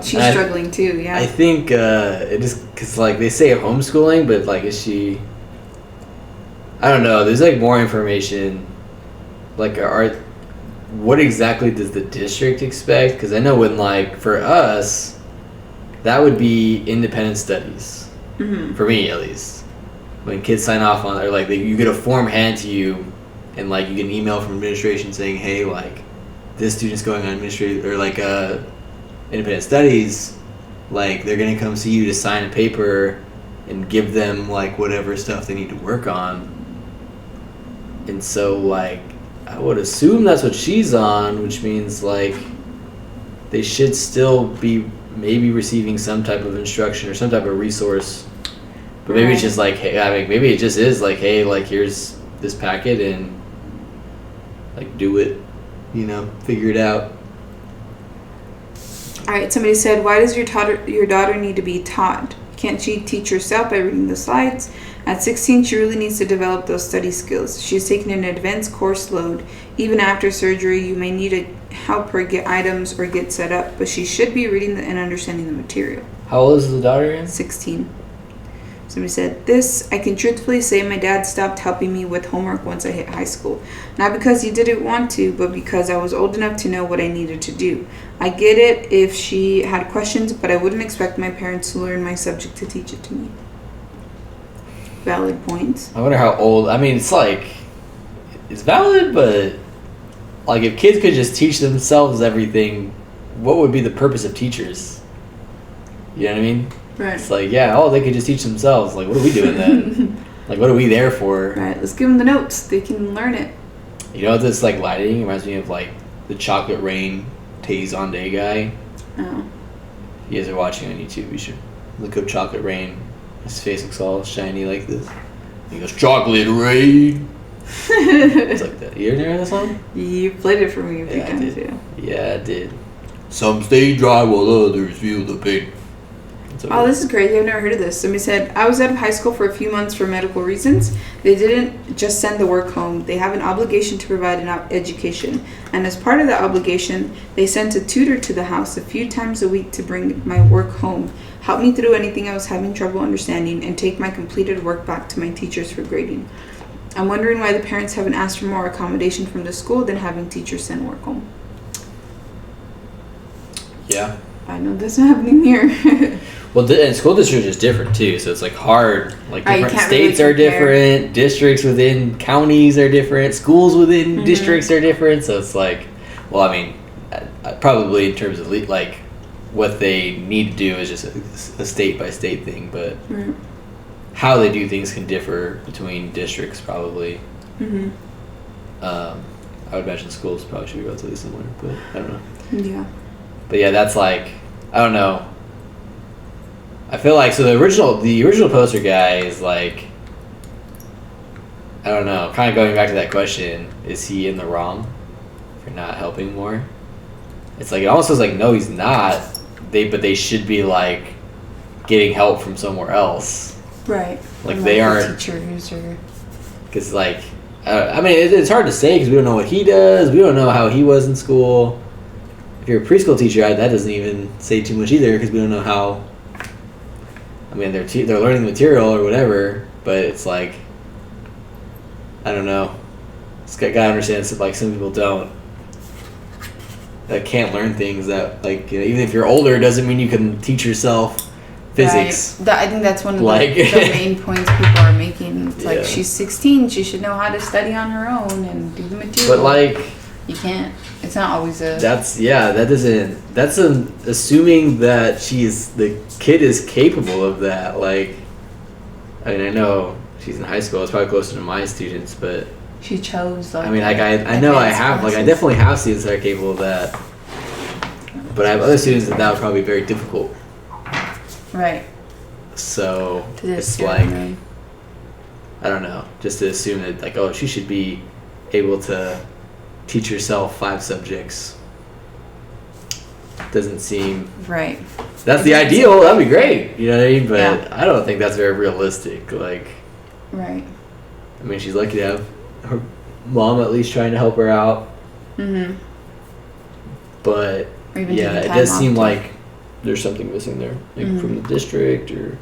she's struggling too, yeah. I think it is because like they say homeschooling, but like is she? I don't know. There's like more information. Like, what exactly does the district expect? Because I know when like for us, that would be independent studies. For me at least, when kids sign off on, or like you get a form handed to you, and like you get an email from administration saying, hey, like this student's going on administrative or like independent studies, like they're gonna come see you to sign a paper and give them like whatever stuff they need to work on. And so like I would assume that's what she's on, which means like they should still be maybe receiving some type of instruction or some type of resource. But maybe it's just like, hey, I mean, maybe it just is like, hey, like here's this packet and like do it, you know, figure it out. All right, somebody said, why does your daughter need to be taught? Can't she teach herself by reading the slides? At 16, she really needs to develop those study skills. She's taking an advanced course load. Even after surgery, you may need to help her get items or get set up, but she should be reading and understanding the material. How old is the daughter again? 16. Somebody said, this, I can truthfully say my dad stopped helping me with homework once I hit high school. Not because he didn't want to, but because I was old enough to know what I needed to do. I get it if she had questions, but I wouldn't expect my parents to learn my subject to teach it to me. Valid points. I wonder how old, I mean, it's like, it's valid, but like if kids could just teach themselves everything, what would be the purpose of teachers? You know what I mean? Right. It's like, they could just teach themselves. Like, what are we doing then? Like, what are we there for? Right, let's give them the notes. They can learn it. You know what this like lighting reminds me of? Like the Chocolate Rain Tay Zonday guy. Oh. If you guys are watching on YouTube, you should look up Chocolate Rain. His face looks all shiny like this. He goes, Chocolate Rain. It's like that. You ever heard that song? You played it for me a few Yeah, I times, did. yeah. Yeah, I did. Some stay dry while others feel the pain. Oh, this is crazy. I've never heard of this. Somebody said, I was out of high school for a few months for medical reasons. They didn't just send the work home. They have an obligation to provide an education. And as part of that obligation, they sent a tutor to the house a few times a week to bring my work home, help me through anything I was having trouble understanding, and take my completed work back to my teachers for grading. I'm wondering why the parents haven't asked for more accommodation from the school than having teachers send work home. Yeah. I know that's not happening here. Well, and school districts is different too, so it's like hard. Like Right, you different can't really states are compare. different, districts within counties are different, schools within districts are different. So it's like, well, I mean, probably in terms of like what they need to do is just a state by state thing, but Right. how they do things can differ between districts probably. Mm-hmm. I would imagine schools probably should be relatively similar, but I don't know. Yeah. But yeah, that's like, I don't know. I feel like, so the original poster guy is like, I don't know, kind of going back to that question, is he in the wrong for not helping more? It's like, it almost feels like, no, he's not. But they should be like getting help from somewhere else. Right. Like And they the aren't, teachers or because like, I mean, it's hard to say because we don't know what he does. We don't know how he was in school. If you're a preschool teacher, that doesn't even say too much either because we don't know how. I mean, they're learning the material or whatever, but it's like, I don't know. This guy gotta understand that like some people don't. That can't learn things that like, you know, even if you're older, doesn't mean you can teach yourself physics. Right. I think that's one of Like- the main points people are making. It's Yeah. like she's 16, she should know how to study on her own and do the material. But like, you can't. It's not always a. that's assuming that the kid is capable of that. Like, I mean, I know she's in high school. It's probably closer to my students, but She chose. Like, I mean, like I know I advanced have, like I classes. definitely have students that are capable of that. But I have other students that would probably be very difficult. Right. So To this it's year, like, right. I don't know, just to assume that like, oh, she should be able to teach herself 5 subjects. Doesn't seem. Right. That's It the doesn't ideal. seem That'd be like- great. You know what I mean? But Yeah. I don't think that's very realistic. Like, Right. I mean, she's lucky to have her mom at least trying to help her out. Mm-hmm. But Or even yeah, taking it time does off seem to- like there's something missing there, like from Mhm. the district, or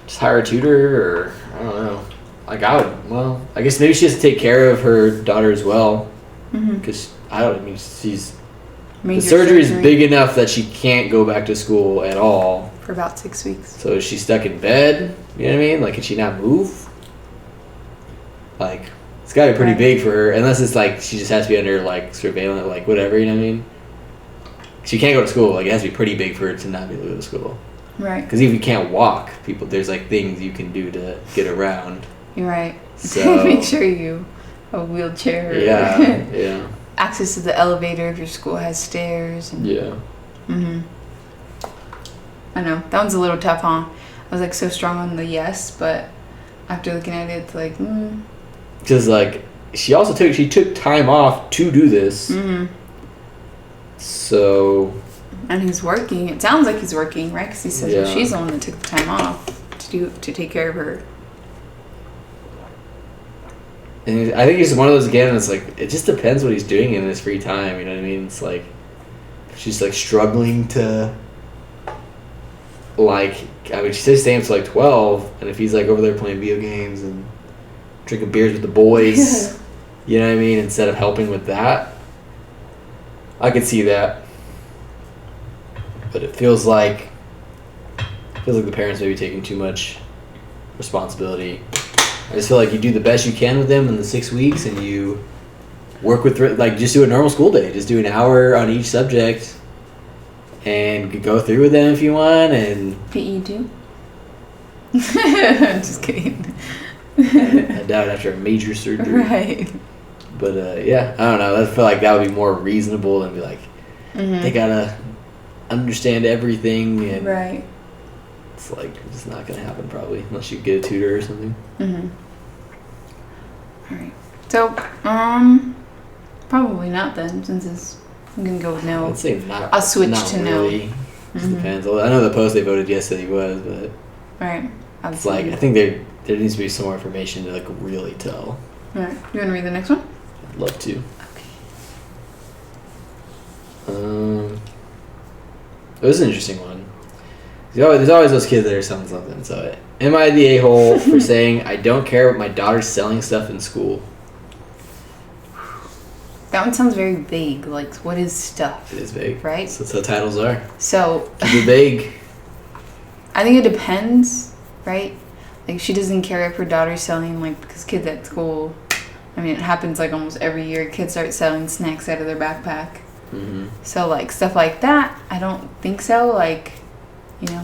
just hire a tutor, or I don't know. Like I guess maybe she has to take care of her daughter as well, Mm-hmm. because I mean, she's the Major surgery is big enough that she can't go back to school at all. for about 6 weeks. So is she stuck in bed? You know what I mean? Like, can she not move? Like, it's got to be pretty Right. big for her, unless it's like she just has to be under like surveillance, like whatever. You know what I mean? She can't go to school. Like, it has to be pretty big for her to not be able to go to school. Right. Because even if you can't walk, there's like things you can do to get around. You're right. So Make sure you have a wheelchair. yeah, yeah, Access to the elevator if your school has stairs. And, yeah. Mm-hmm. I know. That one's a little tough, huh? I was like so strong on the yes, but after looking at it, it's like, Because like she took time off to do this. mm-hmm. So And he's working. It sounds like he's working, right? Because he says Yeah. well, she's the one that took the time off to take care of her. and I think it's one of those again. It's like it just depends what he's doing in his free time. You know what I mean? It's like she's like struggling to. Like, I mean, she says stay until like 12, and if he's like over there playing video games and drinking beers with the boys, you know what I mean, instead of helping with that, I could see that. But it feels like the parents may be taking too much responsibility. I just feel like you do the best you can with them in the 6 weeks, and you work with like just do a normal school day, just do an hour on each subject. And go through with them if you want, and PE too? Just kidding. I doubt after a major surgery. Right. But yeah, I don't know. I feel like that would be more reasonable than be like, they gotta understand everything, and Right. it's like it's not gonna happen probably unless you get a tutor or something. All right. So, probably not then, since I'm gonna go with no. I'd say not. I'll switch not to really. no. Just depends. I know the post they voted yes that he was, but All right. it's like I think there needs to be some more information to like really tell. All right. You want to read the next one? I'd love to. Okay. It was an interesting one. There's always those kids that are selling something. So, am I the a-hole for saying I don't care about my daughter selling stuff in school? That one sounds very vague. Like, what is stuff? It is vague. Right? So that's how titles are. So, Keep it vague. I think it depends, right? Like, she doesn't care if her daughter's selling, like, because kids at school, I mean, it happens, like, almost every year. Kids start selling snacks out of their backpack. So, like, stuff like that, I don't think so. Like, you know,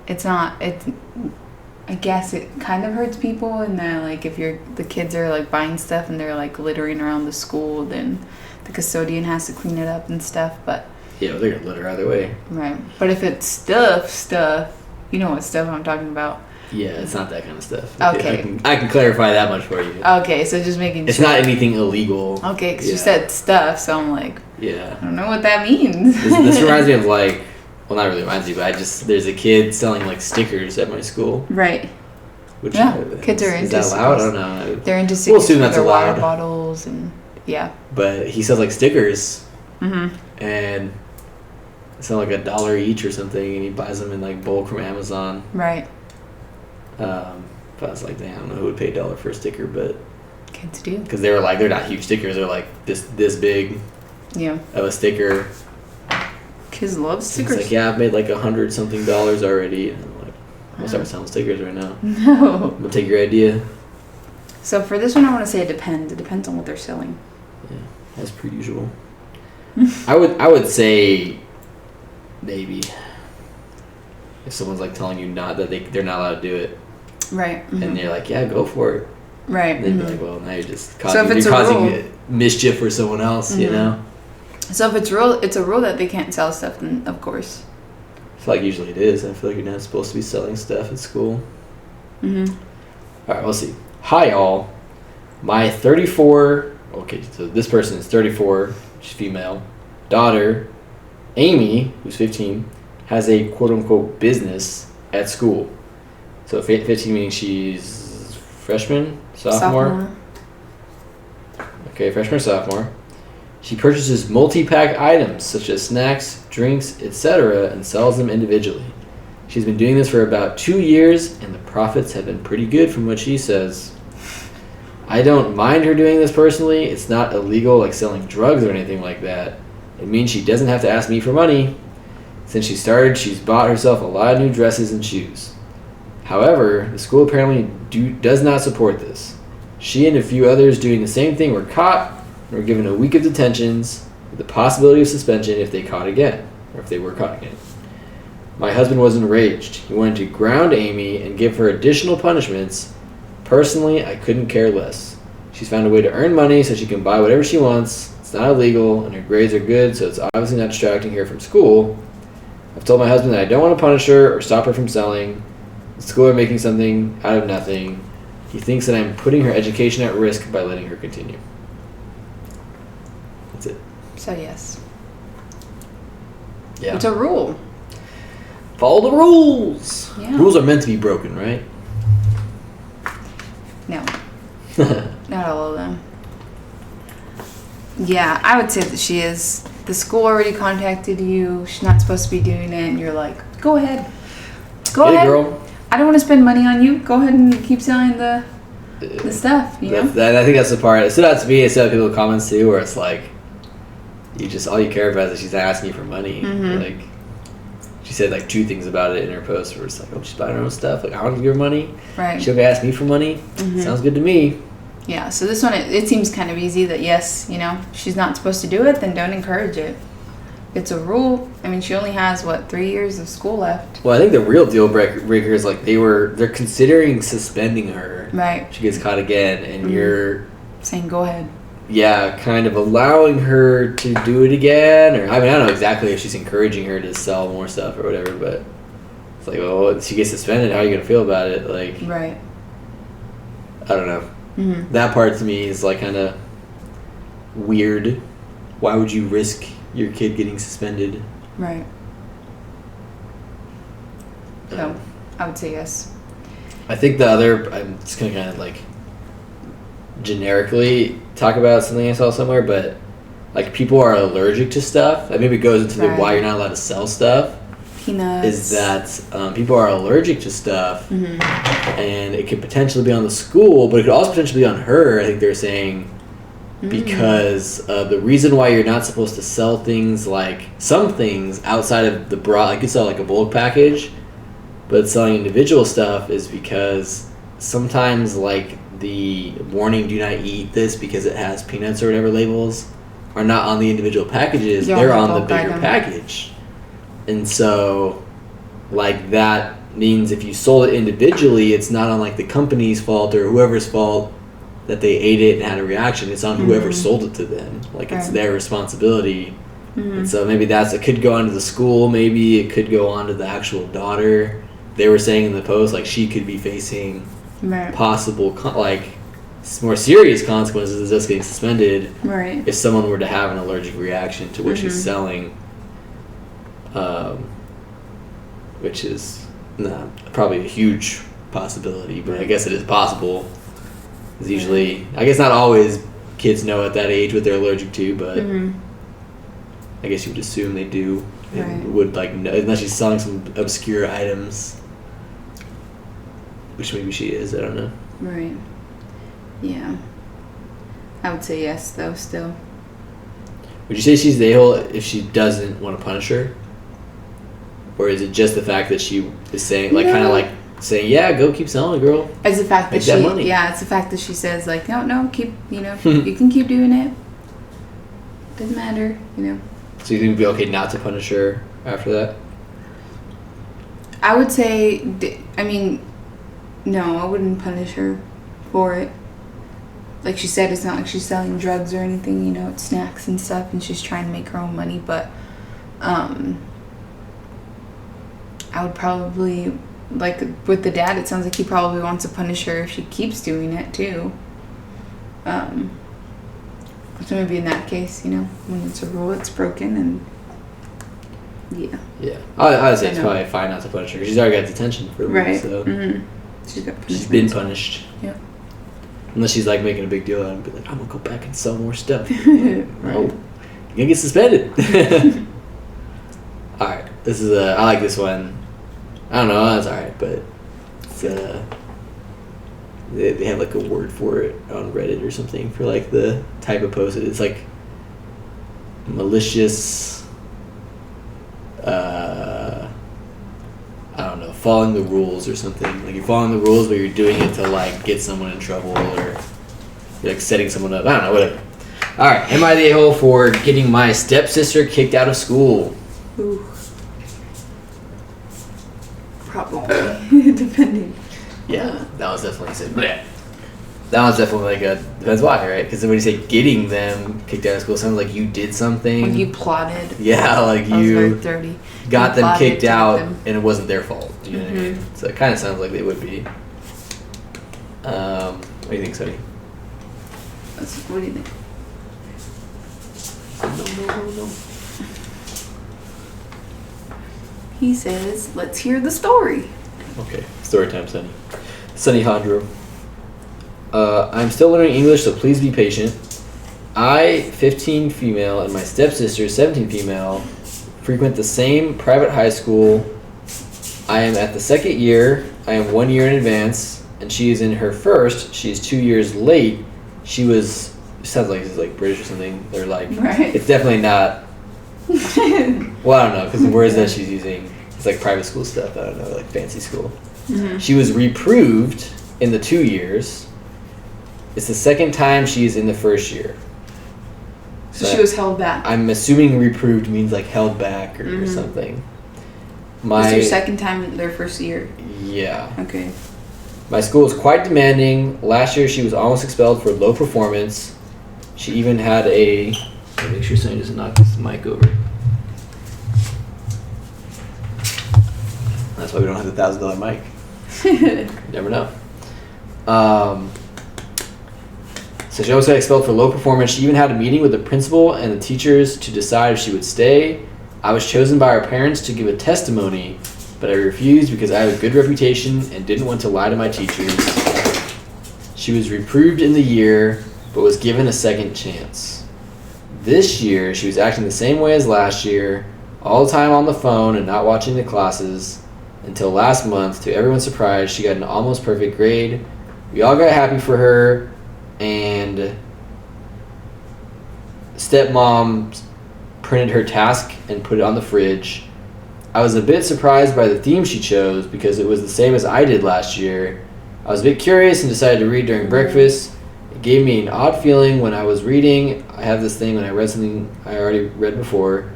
I guess it kind of hurts people, and that, like, if the kids are, like, buying stuff and they're, like, littering around the school, then the custodian has to clean it up and stuff, but... Yeah, well, they're going to litter either way. Right. But if it's stuff, you know what stuff I'm talking about. Yeah, it's not that kind of stuff. Okay. I can clarify that much for you. Okay, so just making It's sure. not anything illegal. Okay, because you said stuff, so I'm like, Yeah. I don't know what that means. This reminds me of like, well, not really reminds me, but there's a kid selling like stickers at my school. Right. Which Yeah, kids are is into that allowed? I stickers. don't know. They're into We'll stickers assume for that's their water allowed. bottles and yeah. But he sells like stickers, Mm-hmm. and it's not like $1 each or something, and he buys them in like bulk from Amazon. Right. But I was like, dang, I don't know who would pay $1 for a sticker, but Kids do. because they're not huge stickers, they're like this big Yeah. of a sticker. Kids love It's stickers. like, yeah, I've made like $100-something already. And I'm like, I'm gonna start selling stickers right now. No. I'm gonna take your idea. So for this one, I want to say it depends. It depends on what they're selling. Yeah, as per usual. I would say maybe if someone's like telling you not that they're not allowed to do it, Right. Mhm. and you're like, yeah, go for it. Right. They'd be Mhm. like, well, now you're just So if causing, it's you're a causing rule- mischief for someone else, you Mhm. know? So if it's a rule that they can't sell stuff, then of course. I feel like usually it is. I feel like you're not supposed to be selling stuff at school. Mm-hmm. All right, we'll see. Hi, all. My 34, okay, so this person is 34, she's female, daughter, Amy, who's 15, has a quote-unquote business at school. So 15 meaning she's freshman, sophomore? Okay, freshman or sophomore. She purchases multi-pack items such as snacks, drinks, etc. and sells them individually. She's been doing this for about 2 years and the profits have been pretty good from what she says. I don't mind her doing this personally. It's not illegal like selling drugs or anything like that. It means she doesn't have to ask me for money. Since she started, she's bought herself a lot of new dresses and shoes. However, the school apparently does not support this. She and a few others doing the same thing were caught and were given a week of detentions with the possibility of suspension if they were caught again. My husband was enraged. He wanted to ground Amy and give her additional punishments. Personally, I couldn't care less. She's found a way to earn money so she can buy whatever she wants. It's not illegal, and her grades are good, so it's obviously not distracting her from school. I've told my husband that I don't want to punish her or stop her from selling. The school are making something out of nothing. He thinks that I'm putting her education at risk by letting her continue. That's it. So yes. Yeah. It's a rule. Follow the rules. Yeah. Rules are meant to be broken, right? No. Not all of them. Yeah, I would say that she is. The school already contacted you. She's not supposed to be doing it, and you're like, go ahead. Go Hey, ahead. girl. I don't want to spend money on you. Go ahead and keep selling the stuff, you know? I think that's the part. It stood out to me. It stood out to people in comments too, where it's like, all you care about is that she's asking you for money. Mhm. Like, she said like 2 things about it in her post, where it's like, oh, she's buying her own stuff. Like, I want to give her money. Right. She'll ask me for money. Mhm. Sounds good to me. Yeah, so this one, it seems kind of easy that, yes, you know, she's not supposed to do it, then don't encourage it. It's a rule. I mean, she only has, 3 years of school left? Well, I think the real deal breaker is like they're considering suspending her. Right. She gets caught again, and Mhm. you're Saying, go ahead. kind of allowing her to do it again, or I mean, I don't know exactly if she's encouraging her to sell more stuff or whatever, but it's like, well, she gets suspended. How are you gonna feel about it? Like, right. I don't know. Mm-hmm. That part to me is like kind of weird. Why would you risk your kid getting suspended? Right. So, I would say yes. I think the other, I'm just gonna kind of like generically talk about something I saw somewhere, but like people are allergic to stuff. That maybe goes into the why you're not allowed to sell stuff. Peanuts. Is that people are allergic to stuff, mm-hmm. and it could potentially be on the school, but it could also potentially be on her. I think they're saying because the reason why you're not supposed to sell things, like some things outside of the broad, like you sell like a bulk package, but selling individual stuff is because sometimes like the warning "do not eat this" because it has peanuts or whatever labels are not on the individual packages. They're on the bigger package. And so, like, that means if you sold it individually, it's not on, like, the company's fault or whoever's fault that they ate it and had a reaction. It's on whoever sold it to them. Like, it's their responsibility. Mm-hmm. And so maybe it could go onto the school. Maybe it could go onto the actual daughter. They were saying in the post, like, she could be facing possible, more serious consequences of just getting suspended if someone were to have an allergic reaction to what she's selling. Which is probably a huge possibility, but I guess it is possible. Because usually, I guess not always kids know at that age what they're allergic to, but I guess you would assume they do. And would like know, unless she's selling some obscure items, which maybe she is. I don't know. Right. Yeah. I would say yes, though. Still. Would you say she's the a-hole if she doesn't want to punish her? Or is it just the fact that she is saying, like, kind of like saying, yeah, go keep selling it, girl. It's the fact that she, money. Yeah, it's the fact that she says, like, no, keep, you can keep doing it. Doesn't matter, So you think it would be okay not to punish her after that? I would say, no, I wouldn't punish her for it. Like she said, it's not like she's selling drugs or anything, it's snacks and stuff, and she's trying to make her own money, but, I would probably, like with the dad, it sounds like he probably wants to punish her if she keeps doing it too. So maybe in that case, when it's a rule, it's broken, and yeah. Yeah, I would say it's probably fine not to punish her. She's already got detention for a week, so she's been punished. Yeah. Unless she's like making a big deal out of it and be like, I'm gonna go back and sell more stuff. Oh, you're gonna get suspended. All right, this is I like this one. I don't know, that's alright, but it's they have like a word for it on Reddit or something for like the type of post. It's like malicious, I don't know, following the rules or something. Like you're following the rules, but you're doing it to like get someone in trouble or you're like setting someone up. I don't know, whatever. Alright, am I the a-hole for getting my stepsister kicked out of school? Ooh. Probably. Depending. Yeah, that was definitely bleh. That one's definitely like depends why, right? Because when you say getting them kicked out of school, it sounds like you did something. Like you plotted. Yeah, like that you was very dirty. got them kicked out and it wasn't their fault. You know what I mean? So it kind of sounds like they would be. What do you think, Sonny? What do you think? No. He says, let's hear the story. Okay, story time, Sonny. Sonny Hondro. I'm still learning English, so please be patient. I, 15 female, and my stepsister, 17 female, frequent the same private high school. I am at the second year. I am 1 year in advance, and she is in her first. She is 2 years late. She was, sounds like she's like British or something. They're like, It's definitely not. Well, I don't know, because the words that she's using, it's like private school stuff. I don't know, like fancy school. She was reproved in the 2 years. It's the second time she's in the first year. So she was held back. I'm assuming reproved means like held back or something. It's your second time in their first year? Yeah. Okay. My school is quite demanding. Last year she was almost expelled for low performance. She even had a... Make sure somebody doesn't knock this mic over. That's why we don't have the $1,000 mic. You never know. So she always got expelled for low performance. She even had a meeting with the principal and the teachers to decide if she would stay. I was chosen by our parents to give a testimony, but I refused because I have a good reputation and didn't want to lie to my teachers. She was reproved in the year, but was given a second chance. This year, she was acting the same way as last year, all the time on the phone and not watching the classes, until last month, to everyone's surprise, she got an almost perfect grade. We all got happy for her, and stepmom printed her task and put it on the fridge. I was a bit surprised by the theme she chose because it was the same as I did last year. I was a bit curious and decided to read during breakfast. It gave me an odd feeling when I was reading. I have this thing when I read something I already read before,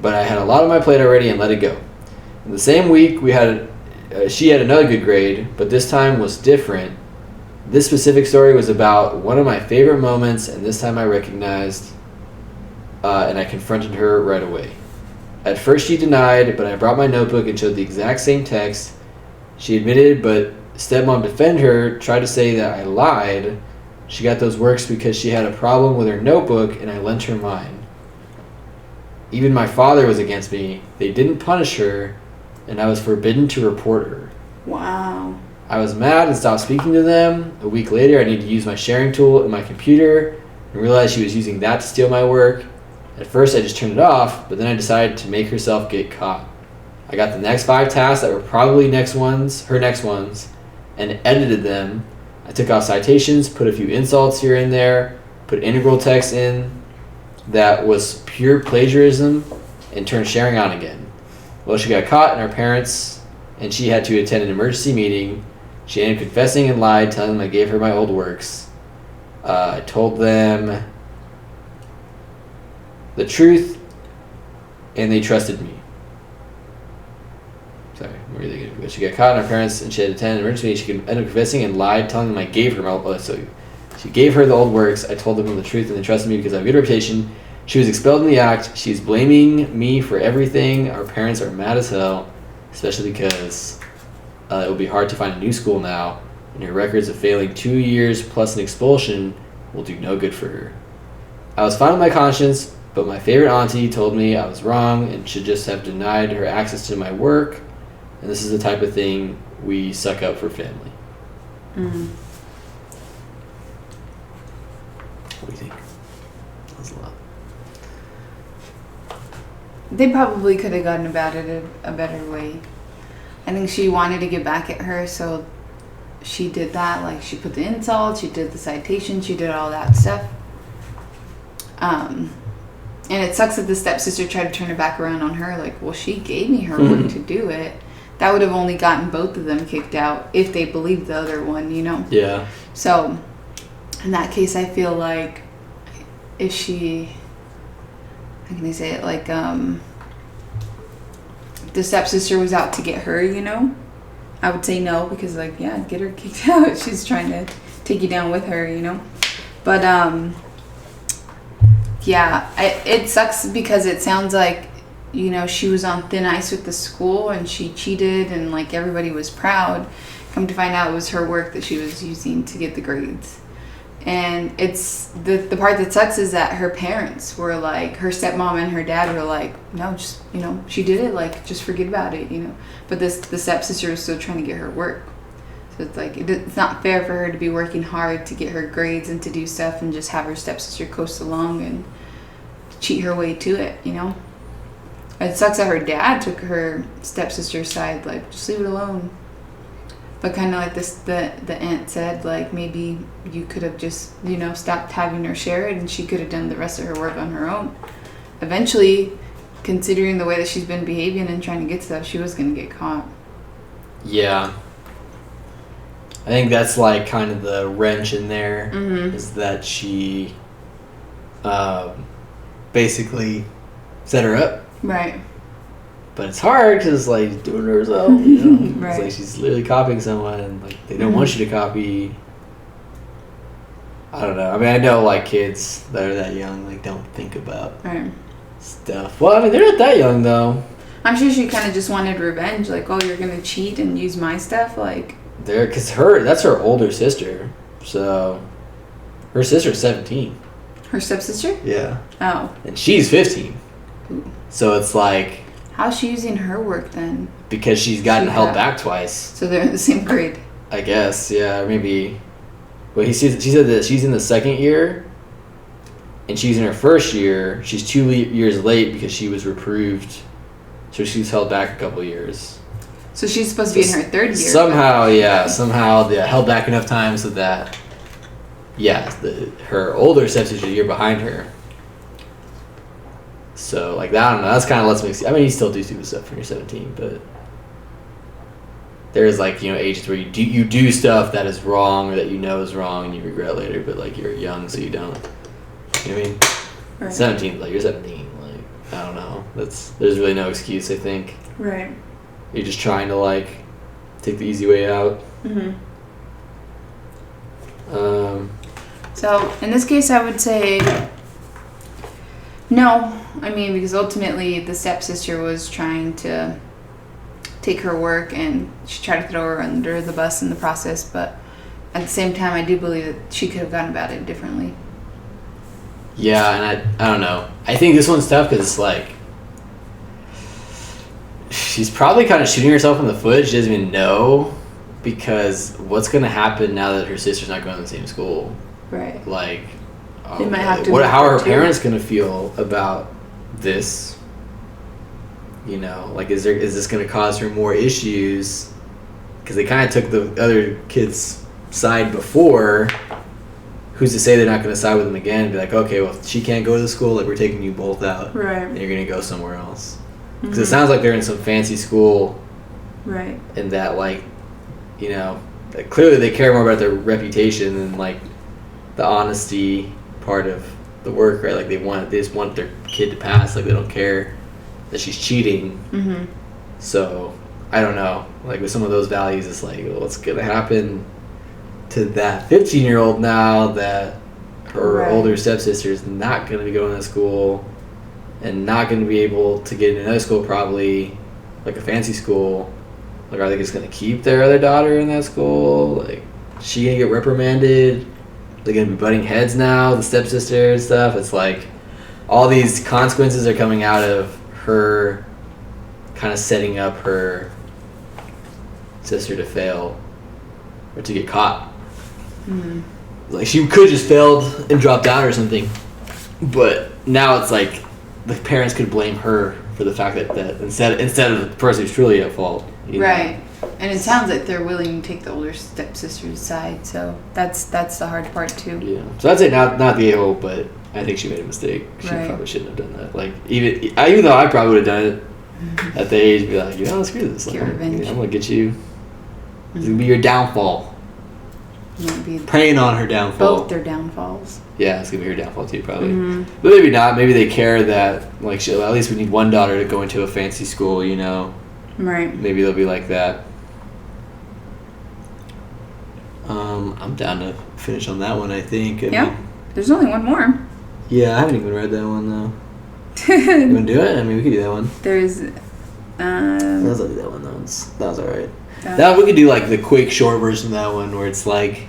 but I had a lot on my plate already and let it go. In the same week, she had another good grade, but this time was different. This specific story was about one of my favorite moments, and this time I recognized and I confronted her right away. At first she denied, but I brought my notebook and showed the exact same text. She admitted, but stepmom defended her, tried to say that I lied. She got those works because she had a problem with her notebook, and I lent her mine. Even my father was against me. They didn't punish her, and I was forbidden to report her. Wow. I was mad and stopped speaking to them. A week later, I needed to use my sharing tool in my computer and realized she was using that to steal my work. At first, I just turned it off, but then I decided to make herself get caught. I got the next 5 tasks that were probably her next ones, and edited them. I took off citations, put a few insults here and there, put integral text in that was pure plagiarism, and turned sharing on again. Well, she got caught, and she had to attend an emergency meeting. She ended up confessing and lied, telling them I gave her my old works. I told them the truth, and they trusted me. Sorry, where are they going to go? She got caught, and her parents, and she had to attend an emergency meeting. She ended up confessing and lied, telling them I gave her my old works. So she gave her the old works. I told them the truth, and they trusted me because I have a good reputation. She was expelled in the act. She's blaming me for everything. Our parents are mad as hell, especially because it will be hard to find a new school now, and her records of failing 2 years plus an expulsion will do no good for her. I was fine with my conscience, but my favorite auntie told me I was wrong and should just have denied her access to my work, and this is the type of thing we suck up for family. Mm. What do you think? That was a lot. They probably could have gotten about it a better way. I think she wanted to get back at her, so she did that. Like, she put the insult, she did the citation, she did all that stuff. And it sucks that the stepsister tried to turn it back around on her. Like, well, she gave me her work to do it. That would have only gotten both of them kicked out if they believed the other one, you know? Yeah. So, in that case, I feel like if she... How can I say it? Like, the stepsister was out to get her, you know, I would say no, because, like, yeah, get her kicked out. She's trying to take you down with her, you know. But yeah, it sucks because it sounds like, you know, she was on thin ice with the school and she cheated and, like, everybody was proud. Come to find out it was her work that she was using to get the grades. And it's the part that sucks is that her parents were like, her stepmom and her dad were like, no, just, you know, she did it, like, just forget about it, you know. But the stepsister was still trying to get her work. So it's like, it's not fair for her to be working hard to get her grades and to do stuff and just have her stepsister coast along and cheat her way to it, you know. It sucks that her dad took her stepsister's side, like, just leave it alone. But kind of like the aunt said, like, maybe you could have just, you know, stopped having her share it and she could have done the rest of her work on her own. Eventually, considering the way that she's been behaving and trying to get stuff, she was going to get caught. Yeah. I think that's, like, kind of the wrench in there, Mm-hmm. is that she basically set her up. Right. But it's hard because, like, doing it herself, you know? Right. It's like she's literally copying someone, and, like, they don't want you to copy. I don't know. I mean, I know like kids that are that young like don't think about Right. stuff. Well, I mean, they're not that young though. I'm sure she kind of just wanted revenge. Like, oh, you're gonna cheat and use my stuff. Like, Because that's her older sister. So her sister's 17. her stepsister. Yeah. Oh. And she's 15. Ooh. So it's like How's she using her work then? because she's gotten She held got- back twice. So they're in the same grade. I guess, yeah, or maybe. Well, she said that she's in the second year, and she's in her first year. She's 2 years late because she was reproved, so she's held back a couple years. So she's supposed to be in her third year. Somehow, they held back enough time so that, her older stepsister's a year behind her. So, like, I don't know. That's kind of lets me see. I mean, you still do stupid stuff when you're 17, but there's like, ages where you do stuff that is wrong or that you know is wrong and you regret later, but like you're young, so you don't. You know what I mean? Right. 17, like you're 17, like I don't know. There's really no excuse. I think Right. you're just trying to like take the easy way out. Mhm. Um, So in this case, I would say no. I mean, because ultimately the stepsister was trying to take her work, and she tried to throw her under the bus in the process. But at the same time, I do believe that she could have gone about it differently. yeah, and I don't know. I think this one's tough because it's like she's probably kind of shooting herself in the foot. She doesn't even know because what's gonna happen now that her sister's not going to the same school? Right. Like, They might have to how are move her her too. parents gonna feel about this? Like, is this gonna cause her more issues? Because they kind of took the other kid's side before. Who's to say they're not gonna side with them again and be like, okay, well, if she can't go to the school, like we're taking you both out, Right. and you're gonna go somewhere else. Because it sounds like they're in some fancy school, Right. and that like, like, clearly they care more about their reputation than like the honesty part of the work, right? Like they just want their kid to pass. Like they don't care that she's cheating. Mhm. So I don't know. Like with some of those values, it's like, well, what's gonna happen to that 15-year-old now that her Right. older stepsister is not gonna be going to school and not gonna be able to get into another school, probably like a fancy school. Like, are they just gonna keep their other daughter in that school? Like, she gonna get reprimanded? They're gonna be butting heads now, the stepsister and stuff. It's like all these consequences are coming out of her kind of setting up her sister to fail or to get caught. Mhm. Like she could just failed and dropped out or something, but now it's like the parents could blame her for the fact that instead of the person who's truly at fault. Right. And it sounds like they're willing to take the older stepsister's side, so that's the hard part too. Yeah. So I'd say not the a-hole, but I think she made a mistake. She Right. probably shouldn't have done that. Like even though I probably would have done it at the age, be like, screw this. Like, Get revenge. I'm gonna get you. It's gonna be your downfall. Might be Preying on her downfall. both their downfalls. Yeah, it's gonna be her downfall too, probably. Mhm. But maybe not. Maybe they care that like at least we need one daughter to go into a fancy school. Right. Maybe they'll be like that. I'm down to finish on that one. I think. Yeah. There's only one more. Yeah, I haven't even read that one though. You wanna do it? I mean, we could do that one. There's Let's do that one. That was alright. That we could do like the quick short version of that one where it's like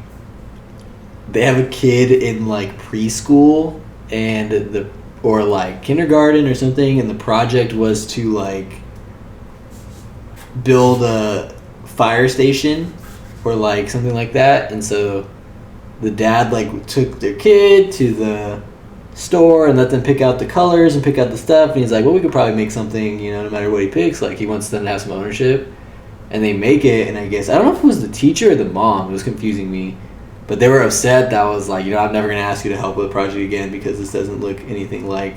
they have a kid in like preschool or like kindergarten or something, and the project was to like build a fire station or like something like that, and so the dad like took their kid to the store and let them pick out the colors and pick out the stuff, and he's like, well, we could probably make something, no matter what he picks. Like he wants them to have some ownership, and they make it, and I guess I don't know if it was the teacher or the mom, it was confusing me, but they were upset that was like, I'm never gonna ask you to help with the project again because this doesn't look anything like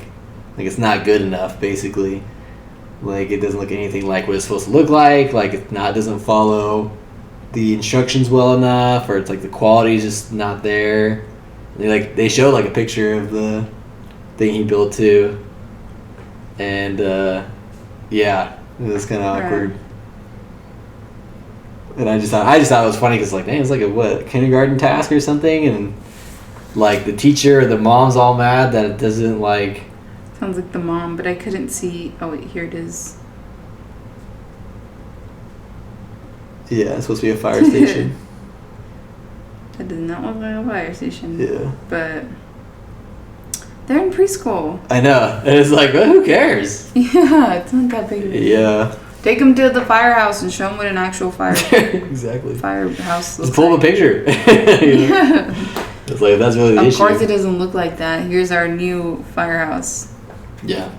it's not good enough, basically. Like it doesn't look anything like what it's supposed to look like it doesn't follow the instructions well enough, or it's like the quality is just not there. They showed like a picture of the thing he built too, and it was kind of awkward. And I just thought it was funny because dang, it's like a kindergarten task or something, and like the teacher or the mom's all mad that it doesn't like. Sounds like the mom, but I couldn't see. Oh wait, here it is. Yeah, it's supposed to be a fire station. That does not look like a fire station. Yeah. But they're in preschool. I know. And it's like, well, who cares? Yeah, it's not that big of a deal. Yeah. Take them to the firehouse and show them what an actual Exactly. firehouse looks Just pull like. up a picture. Yeah. It's like, that's really the issue. Of course it doesn't look like that. Here's our new firehouse. Yeah.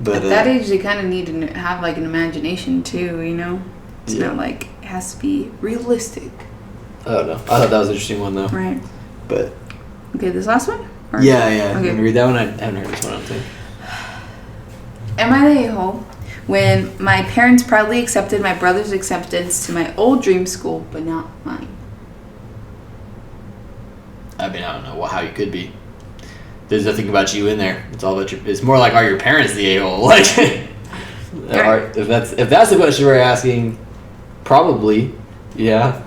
But At that age, they kind of need to have like an imagination too, you know? It's not like it has to be realistic. I don't know. I thought that was an interesting one though. Right. But. Okay, this last one? Or- Yeah. Okay. You want to read that one? I haven't heard this one, I don't think. Am I the a-hole when my parents proudly accepted my brother's acceptance to my old dream school, but not mine? I mean, I don't know how you could be. There's nothing about you in there. It's all about your. It's more like, are your parents the a-hole? Like, if that's the question we're asking, probably, yeah.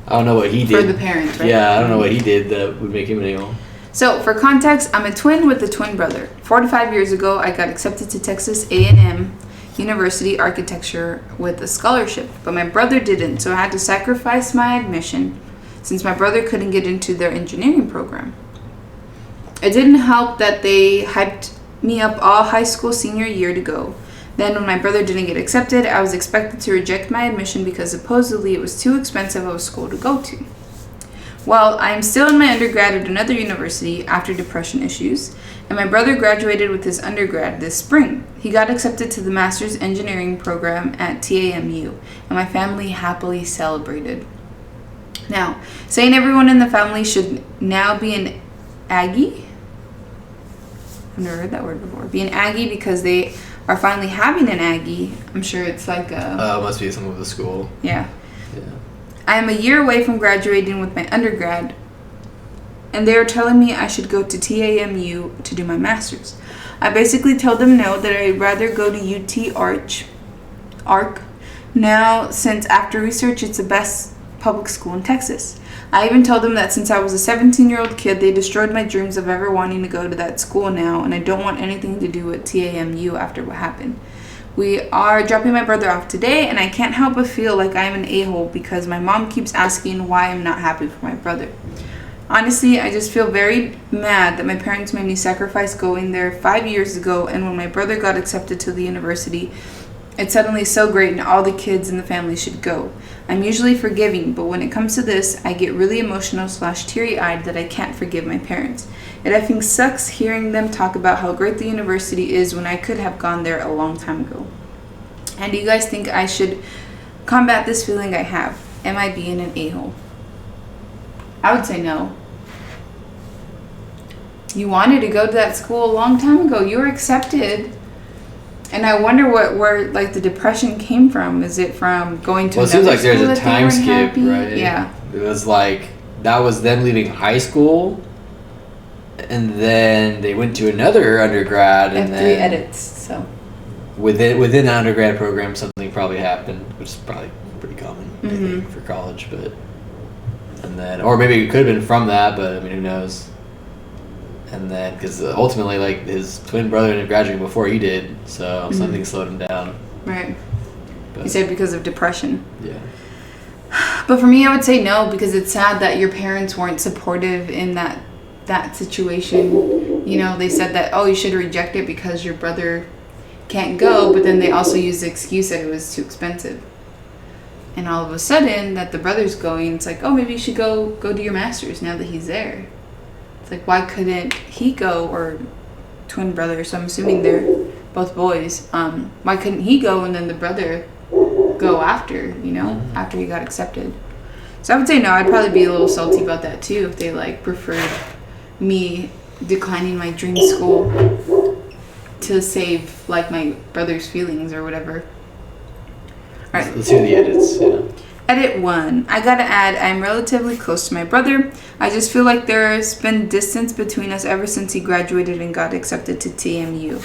I don't know what he did. For the parents, right? Yeah, I don't know what he did that would make him an a-hole. So, for context, I'm a twin with a twin brother. 4 to 5 years ago, I got accepted to Texas A&M University Architecture with a scholarship, but my brother didn't, so I had to sacrifice my admission since my brother couldn't get into their engineering program. It didn't help that they hyped me up all high school senior year to go. Then when my brother didn't get accepted, I was expected to reject my admission because supposedly it was too expensive of a school to go to. Well, I am still in my undergrad at another university after depression issues, and my brother graduated with his undergrad this spring. He got accepted to the master's engineering program at TAMU, and my family happily celebrated. Now, saying everyone in the family should now be an Aggie? I've never heard that word before. Be an Aggie because they are finally having an Aggie. I'm sure it's like a... Must be some of the school. Yeah. Yeah. I am a year away from graduating with my undergrad, and they are telling me I should go to TAMU to do my master's. I basically told them no, that I'd rather go to UT ARC now, since after research it's the best public school in Texas. I even told them that since I was a 17-year-old kid, they destroyed my dreams of ever wanting to go to that school now, and I don't want anything to do with TAMU after what happened. We are dropping my brother off today, and I can't help but feel like I'm an a-hole because my mom keeps asking why I'm not happy for my brother. Honestly, I just feel very mad that my parents made me sacrifice going there 5 years ago, and when my brother got accepted to the university, it's suddenly so great and all the kids in the family should go. I'm usually forgiving, but when it comes to this, I get really emotional / teary-eyed that I can't forgive my parents. It effing sucks hearing them talk about how great the university is when I could have gone there a long time ago. And do you guys think I should combat this feeling I have? Am I being an a-hole? I would say no. You wanted to go to that school a long time ago. You were accepted. And I wonder where like the depression came from. Is it from going to Well, it seems another like there's school a that they time weren't skip, happy? right? Yeah. It was like, that was them leaving high school, and then they went to another undergrad, I have and 3 then edits, so. within the undergrad program, something probably happened, which is probably pretty common, I think, for college, but, and then, or maybe it could have been from that, but I mean, who knows? And then, because ultimately, like, his twin brother ended up graduating before he did, so something slowed him down. Right. But, You said because of depression. yeah. But for me, I would say no, because it's sad that your parents weren't supportive in that situation. You know, they said that, oh, you should reject it because your brother can't go, but then they also used the excuse that it was too expensive. And all of a sudden, that the brother's going, it's like, oh, maybe you should go do your master's now that he's there. It's like, why couldn't he go, or twin brother, so I'm assuming they're both boys. Why couldn't he go and then the brother go after, you know, after he got accepted? So I would say no. I'd probably be a little salty about that too if they like preferred me declining my dream school to save like my brother's feelings or whatever. All right. Let's hear the edits. Yeah. Edit 1. I gotta add, I'm relatively close to my brother. I just feel like there's been distance between us ever since he graduated and got accepted to TAMU.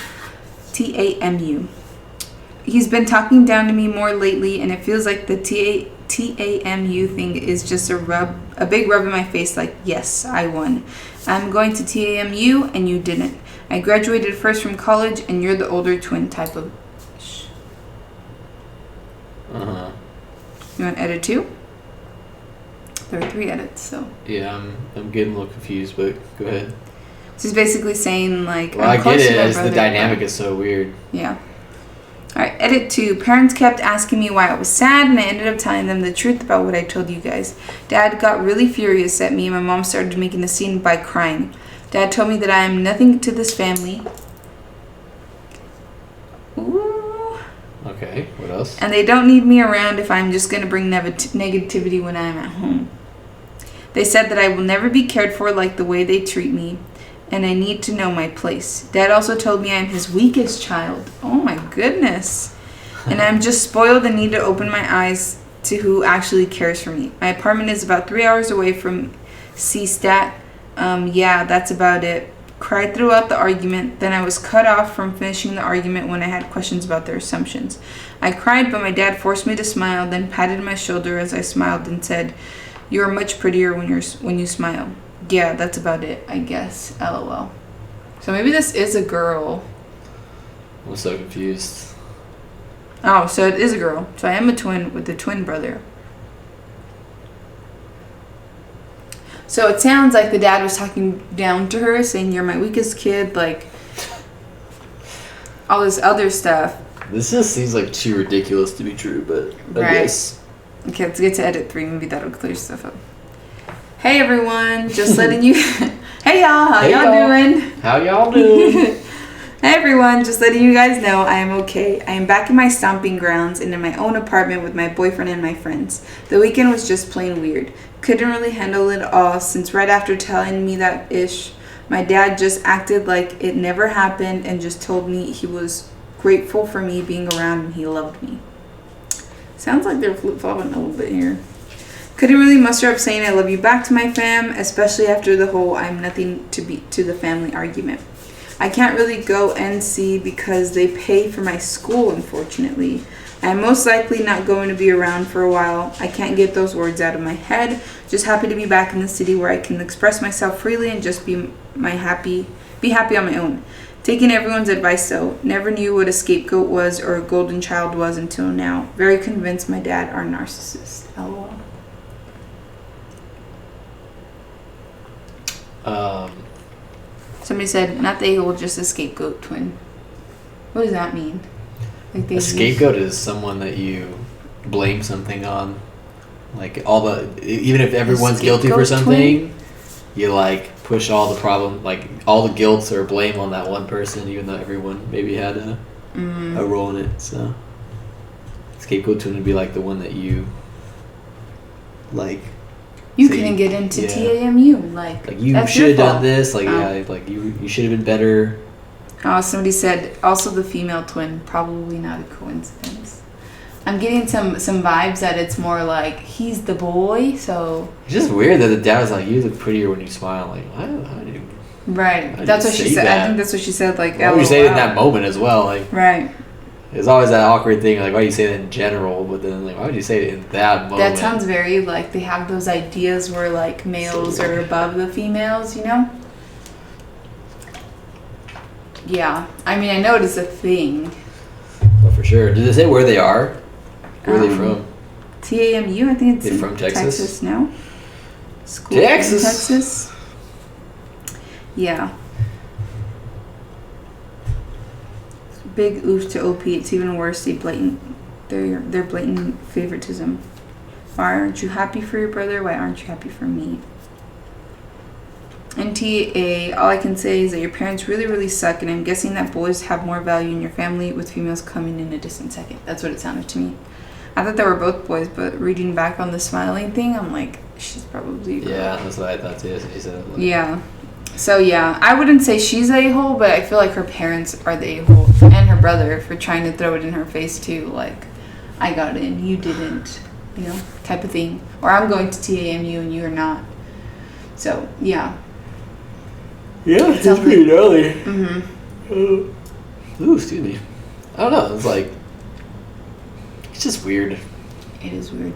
He's been talking down to me more lately, and it feels like the TAMU thing is just a big rub in my face like, yes, I won. I'm going to TAMU, and you didn't. I graduated first from college, and you're the older twin type of... Uh-huh. You want to edit 2? There are 3 edits, so... Yeah, I'm getting a little confused, but go ahead. She's basically saying, like... Well, I get it, as the dynamic is so weird. Yeah. Alright, edit 2. Parents kept asking me why I was sad, and I ended up telling them the truth about what I told you guys. Dad got really furious at me, and my mom started making a scene by crying. Dad told me that I am nothing to this family. Ooh. Okay, what else? And they don't need me around if I'm just going to bring negativity when I'm at home. They said that I will never be cared for like the way they treat me, and I need to know my place. Dad also told me I'm his weakest child. Oh my goodness. And I'm just spoiled and need to open my eyes to who actually cares for me. My apartment is about 3 hours away from C-Stat. Yeah, that's about it. Cried throughout the argument. Then I was cut off from finishing the argument when I had questions about their assumptions. I cried, but my dad forced me to smile, then patted my shoulder as I smiled and said, "You are much prettier when you smile." Yeah, that's about it, I guess. LOL. So maybe this is a girl. I'm so confused. Oh, so it is a girl. So I am a twin with a twin brother. So it sounds like the dad was talking down to her, saying, "You're my weakest kid," like all this other stuff. This just seems like too ridiculous to be true, but I guess. Okay, let's get to edit 3. Maybe that'll clear stuff up. Hey everyone, just letting you... Hey y'all, how y'all doing? How y'all doing? Hey everyone, just letting you guys know I am okay. I am back in my stomping grounds and in my own apartment with my boyfriend and my friends. The weekend was just plain weird. Couldn't really handle it all since right after telling me that ish, my dad just acted like it never happened and just told me he was grateful for me being around and he loved me. Sounds like they're flip-flopping a little bit here. Couldn't really muster up saying I love you back to my fam, especially after the whole I'm nothing to the family argument. I can't really go NC because they pay for my school, unfortunately. I'm most likely not going to be around for a while. I can't get those words out of my head. Just happy to be back in the city where I can express myself freely and just be happy on my own. Taking everyone's advice though. Never knew what a scapegoat was or a golden child was until now. Very convinced my dad are narcissist. LOL. Somebody said, not the a-hole, just a scapegoat twin. What does that mean? Like a scapegoat is someone that you blame something on. Like even if everyone's guilty for something, you like push all the problem, like all the guilt or blame on that one person, even though everyone maybe had a role in it. So scapegoat twin would be like the one that you like. You couldn't get into TAMU, like you should have done this, like like you should have been better. Oh, somebody said also the female twin, probably not a coincidence. I'm getting some vibes that it's more like he's the boy, so it's just weird that the dad was like, "You look prettier when you smile." Like, how do you? Right, that's what she said. That? I think that's what she said. Like, why would you say it in that moment as well? Like, right. There's always that awkward thing, like, why do you say that in general, but then, like, why would you say it in that moment? That sounds very, like, they have those ideas where, like, males are above the females, you know? Yeah. I mean, I know it is a thing. Well, for sure. Did they say where they are? Where are they from? TAMU, I think it's from Texas now. School Texas? In Texas. Yeah. Big oof to OP. It's even worse. Their blatant favoritism. Why aren't you happy for your brother? Why aren't you happy for me? And TA, all I can say is that your parents really, really suck, and I'm guessing that boys have more value in your family, with females coming in a distant second. That's what it sounded to me. I thought they were both boys, but reading back on the smiling thing, I'm like, she's probably a girl. Yeah, that's what I thought too. That's what she said. Like, yeah. So yeah, I wouldn't say she's the a-hole, but I feel like her parents are the a-hole, and her brother for trying to throw it in her face too, like, I got in, you didn't, you know, type of thing. Or I'm going to TAMU and you're not. So yeah. Yeah, it's pretty gnarly. Mm-hmm. Ooh, excuse me. I don't know. It's like It's just weird. It is weird.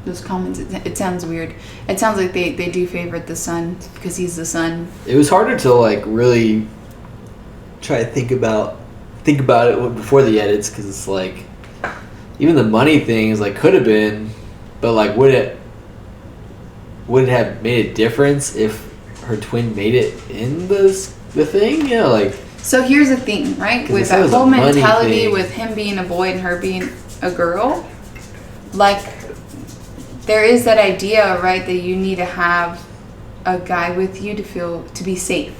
Those comments, it sounds weird. It sounds like they do favorite the son because he's the son. It was harder to like really try to think about it before the edits because it's like even the money things like could have been, but like would it have made a difference if her twin made it in the thing? Yeah, like. So here's the thing, right? With that whole mentality with him being a boy and her being a girl, like. There is that idea, right, that you need to have a guy with you to be safe.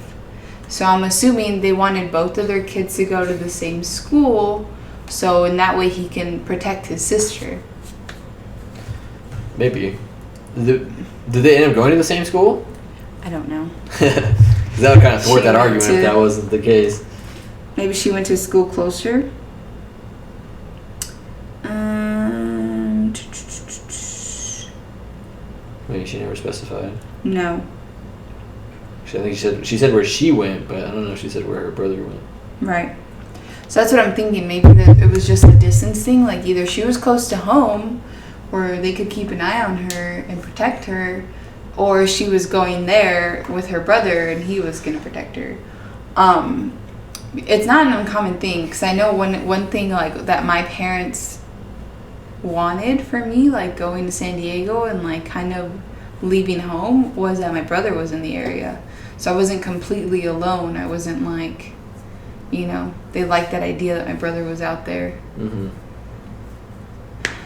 So I'm assuming they wanted both of their kids to go to the same school, so in that way he can protect his sister. Maybe. Did they end up going to the same school? I don't know. Because that would kind of thwart that argument if that wasn't the case. Maybe she went to a school closer. Maybe she never specified. No. I think she said where she went, but I don't know if she said where her brother went. Right. So that's what I'm thinking. Maybe that it was just a distance thing. Like either she was close to home, where they could keep an eye on her and protect her, or she was going there with her brother and he was gonna protect her. It's not an uncommon thing because I know one thing like that my parents wanted for me, like going to San Diego and like kind of leaving home, was that my brother was in the area, so I wasn't completely alone. I wasn't like, they liked that idea that my brother was out there. Mm-hmm.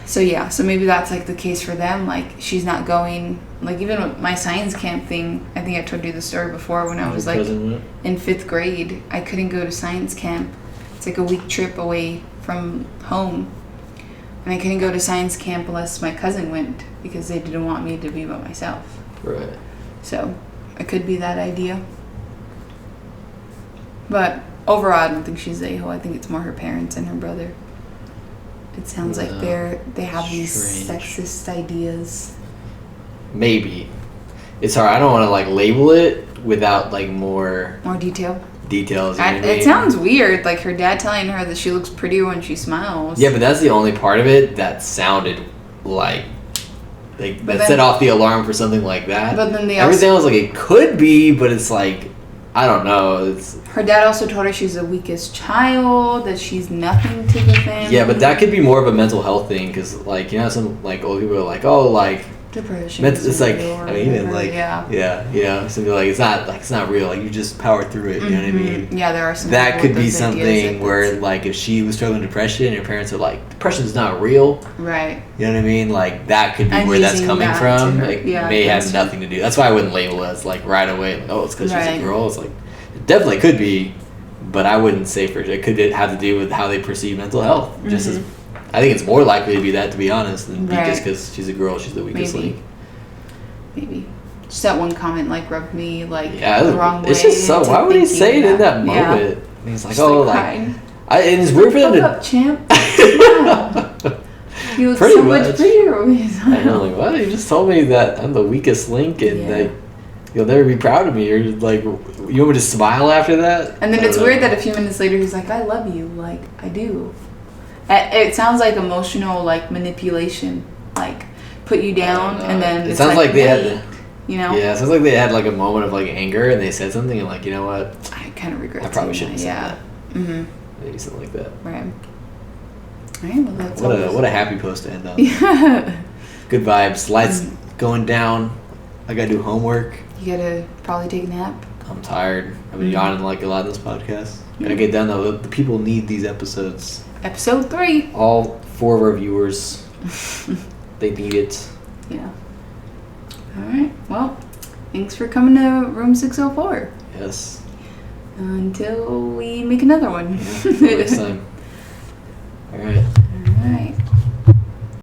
So yeah, so maybe that's like the case for them. Like she's not going, like even with my science camp thing, I think I told you the story before when I was like in 5th grade, I couldn't go to science camp. It's like a week trip away from home. And I couldn't go to science camp unless my cousin went because they didn't want me to be by myself. Right. So it could be that idea. But overall, I don't think she's the a-hole. I think it's more her parents and her brother. It sounds like they have these sexist ideas. Maybe. It's hard. I don't want to like label it without like more details. It sounds weird, like her dad telling her that she looks prettier when she smiles. Yeah, but that's the only part of it that sounded like that set off the alarm for something like that. But then everything else, like, it could be, but it's like, I don't know. Her dad also told her she's the weakest child, that she's nothing to the family. Yeah, but that could be more of a mental health thing, because, like, some, like, old people are like, oh, like, depression. It's like, I mean, even like, yeah. So like, it's not real. Like, you just power through it. You know what I mean? Yeah, there are some. That could be something where, like, if she was struggling with depression, and her parents are like, depression's not real. Right. You know what I mean? Like, that could be where that's coming from. Like, may have nothing to do. That's why I wouldn't label it as like right away. Like, oh, it's because she's a girl. It's like, it definitely could be, but I wouldn't say for it could have to do with how they perceive mental health. Just as. I think it's more likely to be that, to be honest, than be just because she's a girl, she's the weakest link. Maybe. Just that one comment, like, rubbed me, like, the wrong way. It's just so, why would he say it in that moment? And he's like, oh, like, and it's weird for them to... up, champ. You look so much prettier. I know, like, what? You just told me that I'm the weakest link, and, like, you'll never be proud of me. You're like, you want me to smile after that? And then it's weird that a few minutes later, he's like, I love you. Like, I do. It sounds like emotional, like, manipulation, like put you down, and then it sounds like they had, Yeah, it sounds like they had like a moment of like anger, and they said something, and like, you know what? I kind of regret. I probably shouldn't have said that. Maybe something like that. Right. All right. Well, that's what a happy post to end on. Yeah. Good vibes. Lights going down. I gotta do homework. You gotta probably take a nap. I'm tired. I've been yawning like a lot in this podcast. Gotta get done though. The people need these episodes. Episode 3. All 4 of our viewers. They need it. Yeah. All right. Well, thanks for coming to room 604. Yes. Until we make another one. Yeah, next time.